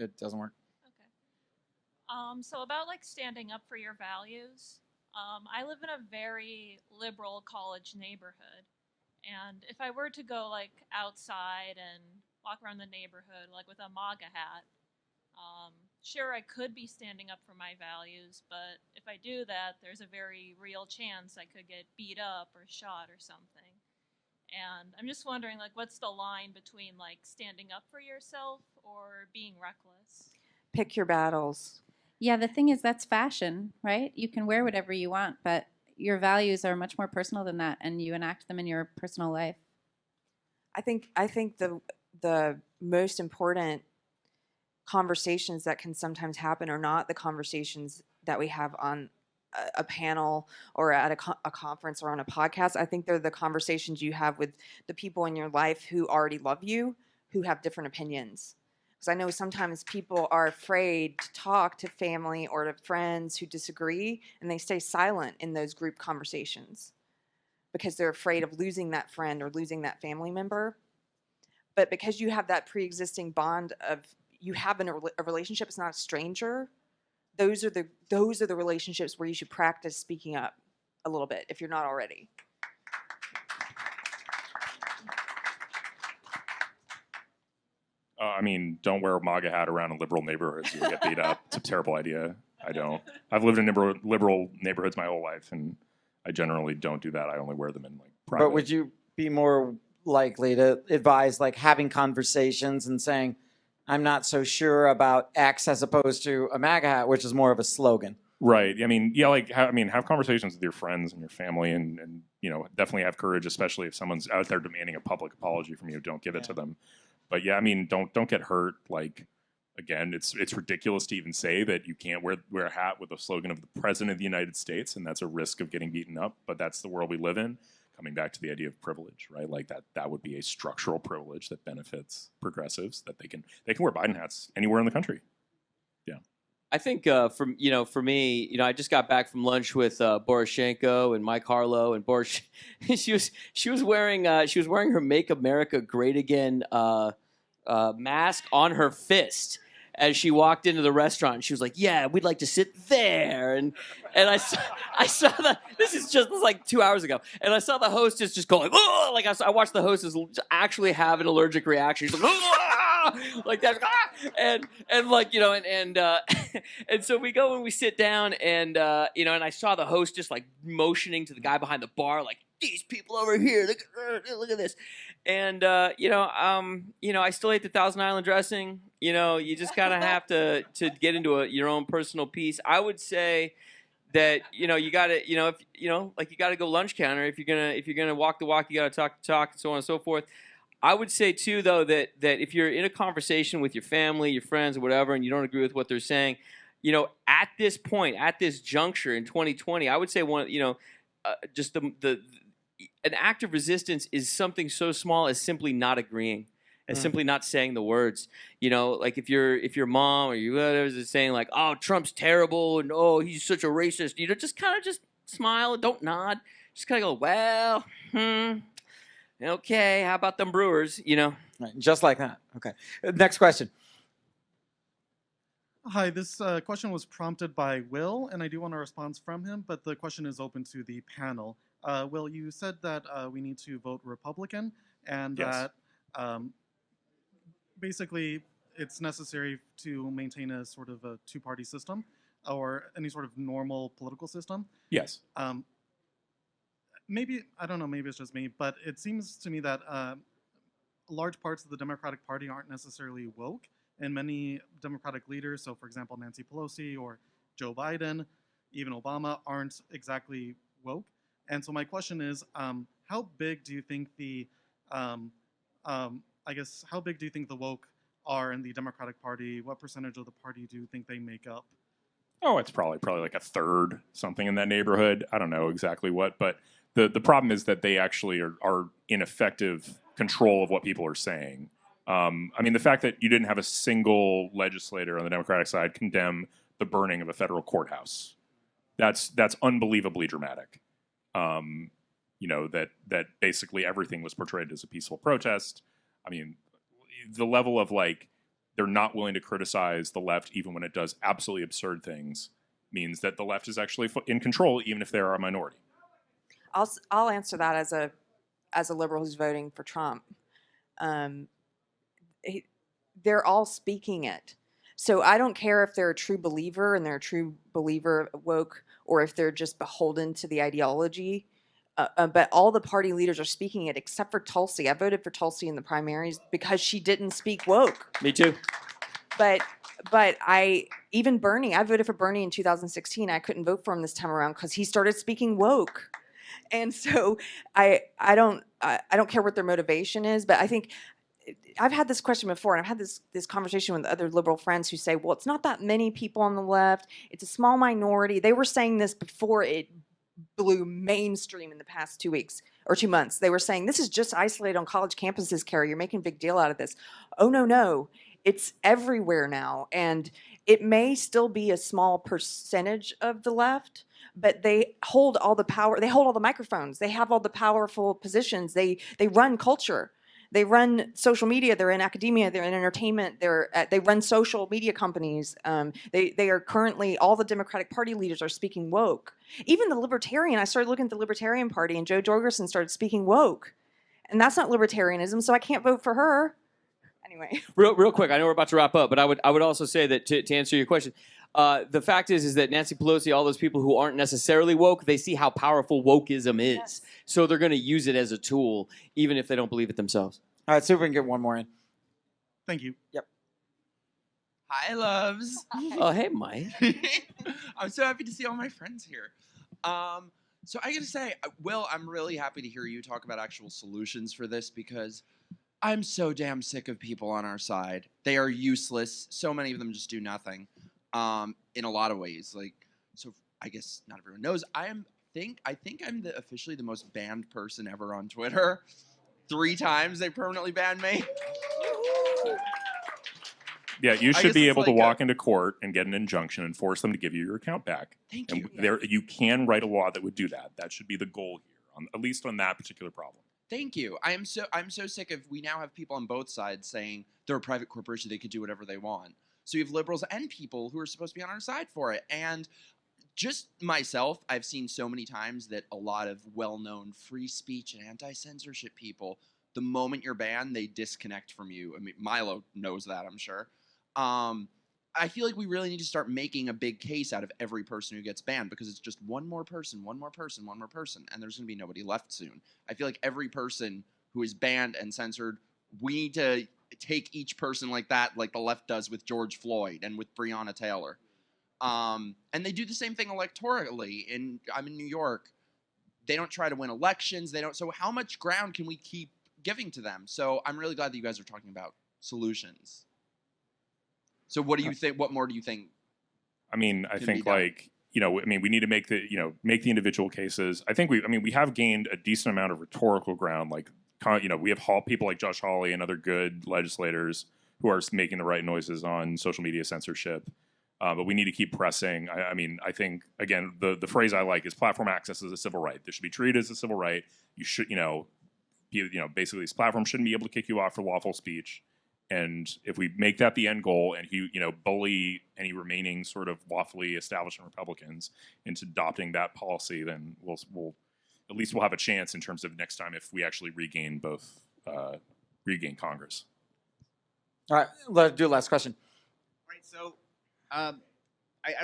it doesn't work. Okay. So about like standing up for your values, I live in a very liberal college neighborhood, and if I were to go like outside and walk around the neighborhood like with a MAGA hat, sure, I could be standing up for my values, but if I do that, there's a very real chance I could get beat up or shot or something. And I'm just wondering, like, what's the line between like standing up for yourself or being reckless? Pick your battles. Yeah, the thing is that's fashion, right? You can wear whatever you want, but your values are much more personal than that, and you enact them in your personal life. I think the most important conversations that can sometimes happen are not the conversations that we have on a panel or at a conference or on a podcast. I think they're the conversations you have with the people in your life who already love you, who have different opinions. Because I know sometimes people are afraid to talk to family or to friends who disagree, and they stay silent in those group conversations because they're afraid of losing that friend or losing that family member. But because you have that pre-existing bond of you have a relationship, it's not a stranger. Those are the relationships where you should practice speaking up a little bit if you're not already. I mean, don't wear a MAGA hat around in liberal neighborhoods. You'll get beat up. It's a terrible idea. I don't. I've lived in liberal neighborhoods my whole life, and I generally don't do that. I only wear them in like private. But would you be more likely to advise like having conversations and saying, "I'm not so sure about X," as opposed to a MAGA hat, which is more of a slogan? Right. I mean, yeah, like, have conversations with your friends and your family, and definitely have courage, especially if someone's out there demanding a public apology from you. Don't give it to them. But yeah, I mean, don't get hurt. Like, again, it's ridiculous to even say that you can't wear a hat with a slogan of the President of the United States, and that's a risk of getting beaten up. But that's the world we live in. Coming back to the idea of privilege, right? Like that would be a structural privilege that benefits progressives, that they can wear Biden hats anywhere in the country. Yeah. I think for me, I just got back from lunch with Poroshenko and Mike Harlow, and she was wearing her "Make America Great Again" mask on her fist as she walked into the restaurant. She was like, "Yeah, we'd like to sit there," and I saw the this is just like 2 hours ago, and I saw the hostess just going, "Oh!" Like I watched the hostess actually have an allergic reaction. She's like, "Oh!" like that, and like and so we go and we sit down, and and I saw the host just like motioning to the guy behind the bar, like, "These people over here, look at this," and I still ate the Thousand Island dressing. You just kind of have to get into your own personal piece. I would say that you got to if you got to go lunch counter if you're gonna walk the walk, you got to talk the talk, and so on and so forth. I would say too, though, that if you're in a conversation with your family, your friends, or whatever, and you don't agree with what they're saying, at this point, at this juncture in 2020, I would say just an act of resistance is something so small as simply not agreeing, as simply not saying the words. Like if your mom or your whatever is saying like, "Oh, Trump's terrible," and "Oh, he's such a racist," just kind of just smile and don't nod. Just kind of go, "Well, okay, how about them Brewers?" Right, just like that. Okay. Next question. Hi, this question was prompted by Will, and I do want a response from him, but the question is open to the panel. Will, you said that we need to vote Republican, and Yes. that basically it's necessary to maintain a sort of a two-party system or any sort of normal political system. Yes. Maybe, I don't know, maybe it's just me, but it seems to me that large parts of the Democratic Party aren't necessarily woke, and many Democratic leaders, so for example, Nancy Pelosi or Joe Biden, even Obama, aren't exactly woke. And so my question is, how big do you think how big do you think the woke are in the Democratic Party? What percentage of the party do you think they make up? Oh, it's probably like a third, something in that neighborhood. I don't know exactly what, but the problem is that they actually are in effective control of what people are saying. The fact that you didn't have a single legislator on the Democratic side condemn the burning of a federal courthouse, that's unbelievably dramatic. That basically everything was portrayed as a peaceful protest. The level of they're not willing to criticize the left even when it does absolutely absurd things means that the left is actually in control even if they're a minority. I'll answer that as a liberal who's voting for Trump. They're all speaking it. So I don't care if they're a true believer and they're a true believer woke, or if they're just beholden to the ideology. But all the party leaders are speaking it, except for Tulsi. I voted for Tulsi in the primaries because she didn't speak woke. Me too. But even Bernie, I voted for Bernie in 2016. I couldn't vote for him this time around because he started speaking woke. And so I don't care what their motivation is, but I think I've had this question before, and I've had this conversation with other liberal friends who say, well, it's not that many people on the left. It's a small minority. They were saying this before it blew mainstream in the past 2 weeks or 2 months. They were saying, this is just isolated on college campuses, Keri. You're making a big deal out of this. Oh, no. It's everywhere now. And it may still be a small percentage of the left, but they hold all the power. They hold all the microphones. They have all the powerful positions. They run culture. They run social media. They're in academia. They're in entertainment. They run social media companies. They are currently, all the Democratic Party leaders are speaking woke. Even the Libertarian, I started looking at the Libertarian Party, and Jo Jorgensen started speaking woke. And that's not libertarianism, so I can't vote for her. Anyway. Real quick, I know we're about to wrap up, but I would also say that to answer your question, the fact is that Nancy Pelosi, all those people who aren't necessarily woke, they see how powerful wokeism is. Yes. So they're going to use it as a tool, even if they don't believe it themselves. All right, see if we can get one more in. Thank you. Yep. Hi, loves. Oh, hey, Mike. I'm so happy to see all my friends here. So I got to say, Will, I'm really happy to hear you talk about actual solutions for this, because I'm so damn sick of people on our side. They are useless. So many of them just do nothing. In a lot of ways, so I guess not everyone knows. I think I'm officially the most banned person ever on Twitter. 3 times they permanently banned me. Yeah, you I should guess be it's able to like walk into court and get an injunction and force them to give you your account back. Thank And you. there, you can write a law that would do that. That should be the goal here, at least on that particular problem. Thank you. I'm so sick of we now have people on both sides saying they're a private corporation, they could do whatever they want. So you have liberals and people who are supposed to be on our side for it. And just myself, I've seen so many times that a lot of well-known free speech and anti-censorship people, the moment you're banned, they disconnect from you. I mean, Milo knows that, I'm sure. I feel like we really need to start making a big case out of every person who gets banned, because it's just one more person, and there's going to be nobody left soon. I feel like every person who is banned and censored, we need to take each person like that, like the left does with George Floyd and with Breonna Taylor. And they do the same thing electorally. I'm in New York. They don't try to win elections. So how much ground can we keep giving to them? So I'm really glad that you guys are talking about solutions. So what do you think? What more do you think? I mean, I think we need to make the individual cases. I think we have gained a decent amount of rhetorical ground. Like, we have people like Josh Hawley and other good legislators who are making the right noises on social media censorship. But we need to keep pressing. I think, again, the phrase I like is platform access is a civil right. This should be treated as a civil right. You should, basically this platform shouldn't be able to kick you off for lawful speech. And if we make that the end goal, and bully any remaining sort of lawfully establishment Republicans into adopting that policy, then we'll at least have a chance in terms of next time if we actually regain Congress. All right, let's do last question. Right. So, I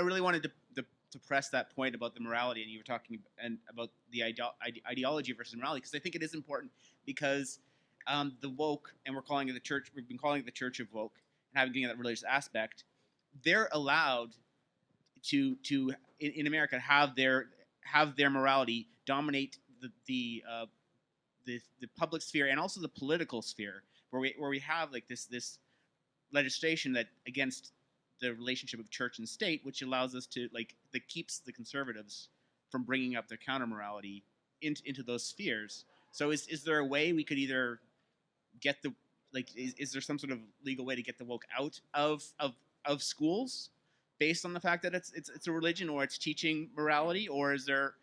really wanted to press that point about the morality, and you were talking about the ideology versus morality, because I think it is important, because the woke, and we've been calling it the Church of Woke, and having that religious aspect, they're allowed to in America have their morality dominate the public sphere and also the political sphere, where we have like this legislation that against the relationship of church and state, which allows us to that keeps the conservatives from bringing up their counter morality into those spheres. So is there a way we could either get is there some sort of legal way to get the woke out of schools based on the fact that it's a religion, or it's teaching morality, or is there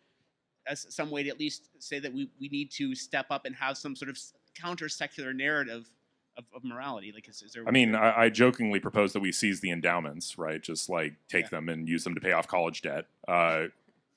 some way to at least say that we need to step up and have some sort of counter secular narrative of morality? Is there? I jokingly propose that we seize the endowments, right? Just take them and use them to pay off college debt.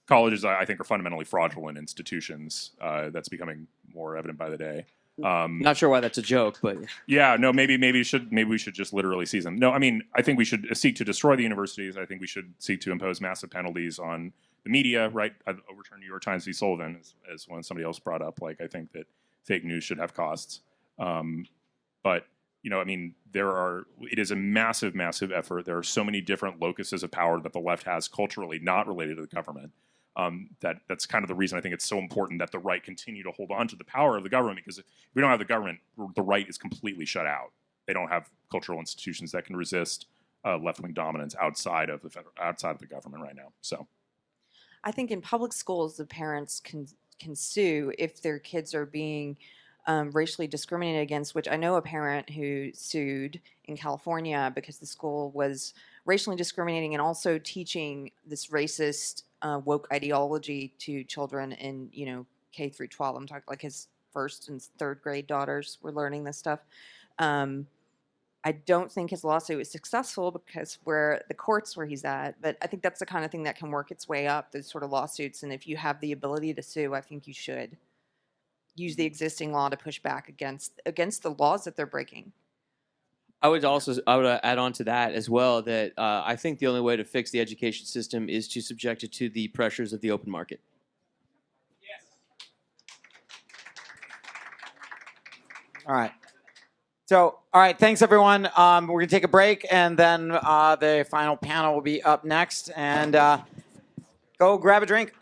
Colleges, I think, are fundamentally fraudulent institutions. That's becoming more evident by the day. Not sure why that's a joke, but yeah, no, maybe we should just literally seize them. No, I think we should seek to destroy the universities. I think we should seek to impose massive penalties on the media, right? I'd overturn New York Times v. Sullivan, as when somebody else brought up. I think that fake news should have costs. But it is a massive, massive effort. There are so many different locuses of power that the left has culturally, not related to the government. That's kind of the reason I think it's so important that the right continue to hold on to the power of the government, because if we don't have the government, the right is completely shut out. They don't have cultural institutions that can resist left-wing dominance outside of the government right now. So, I think in public schools, the parents can sue if their kids are being racially discriminated against, which I know a parent who sued in California because the school was racially discriminating and also teaching this racist woke ideology to children in K through 12. I'm talking his first and third grade daughters were learning this stuff. I don't think his lawsuit was successful because the courts where he's at, but I think that's the kind of thing that can work its way up, those sort of lawsuits. And if you have the ability to sue, I think you should use the existing law to push back against the laws that they're breaking. I would add on to that as well that I think the only way to fix the education system is to subject it to the pressures of the open market. Yes. All right. So, all right, thanks everyone. We're gonna take a break, and then the final panel will be up next. And go grab a drink.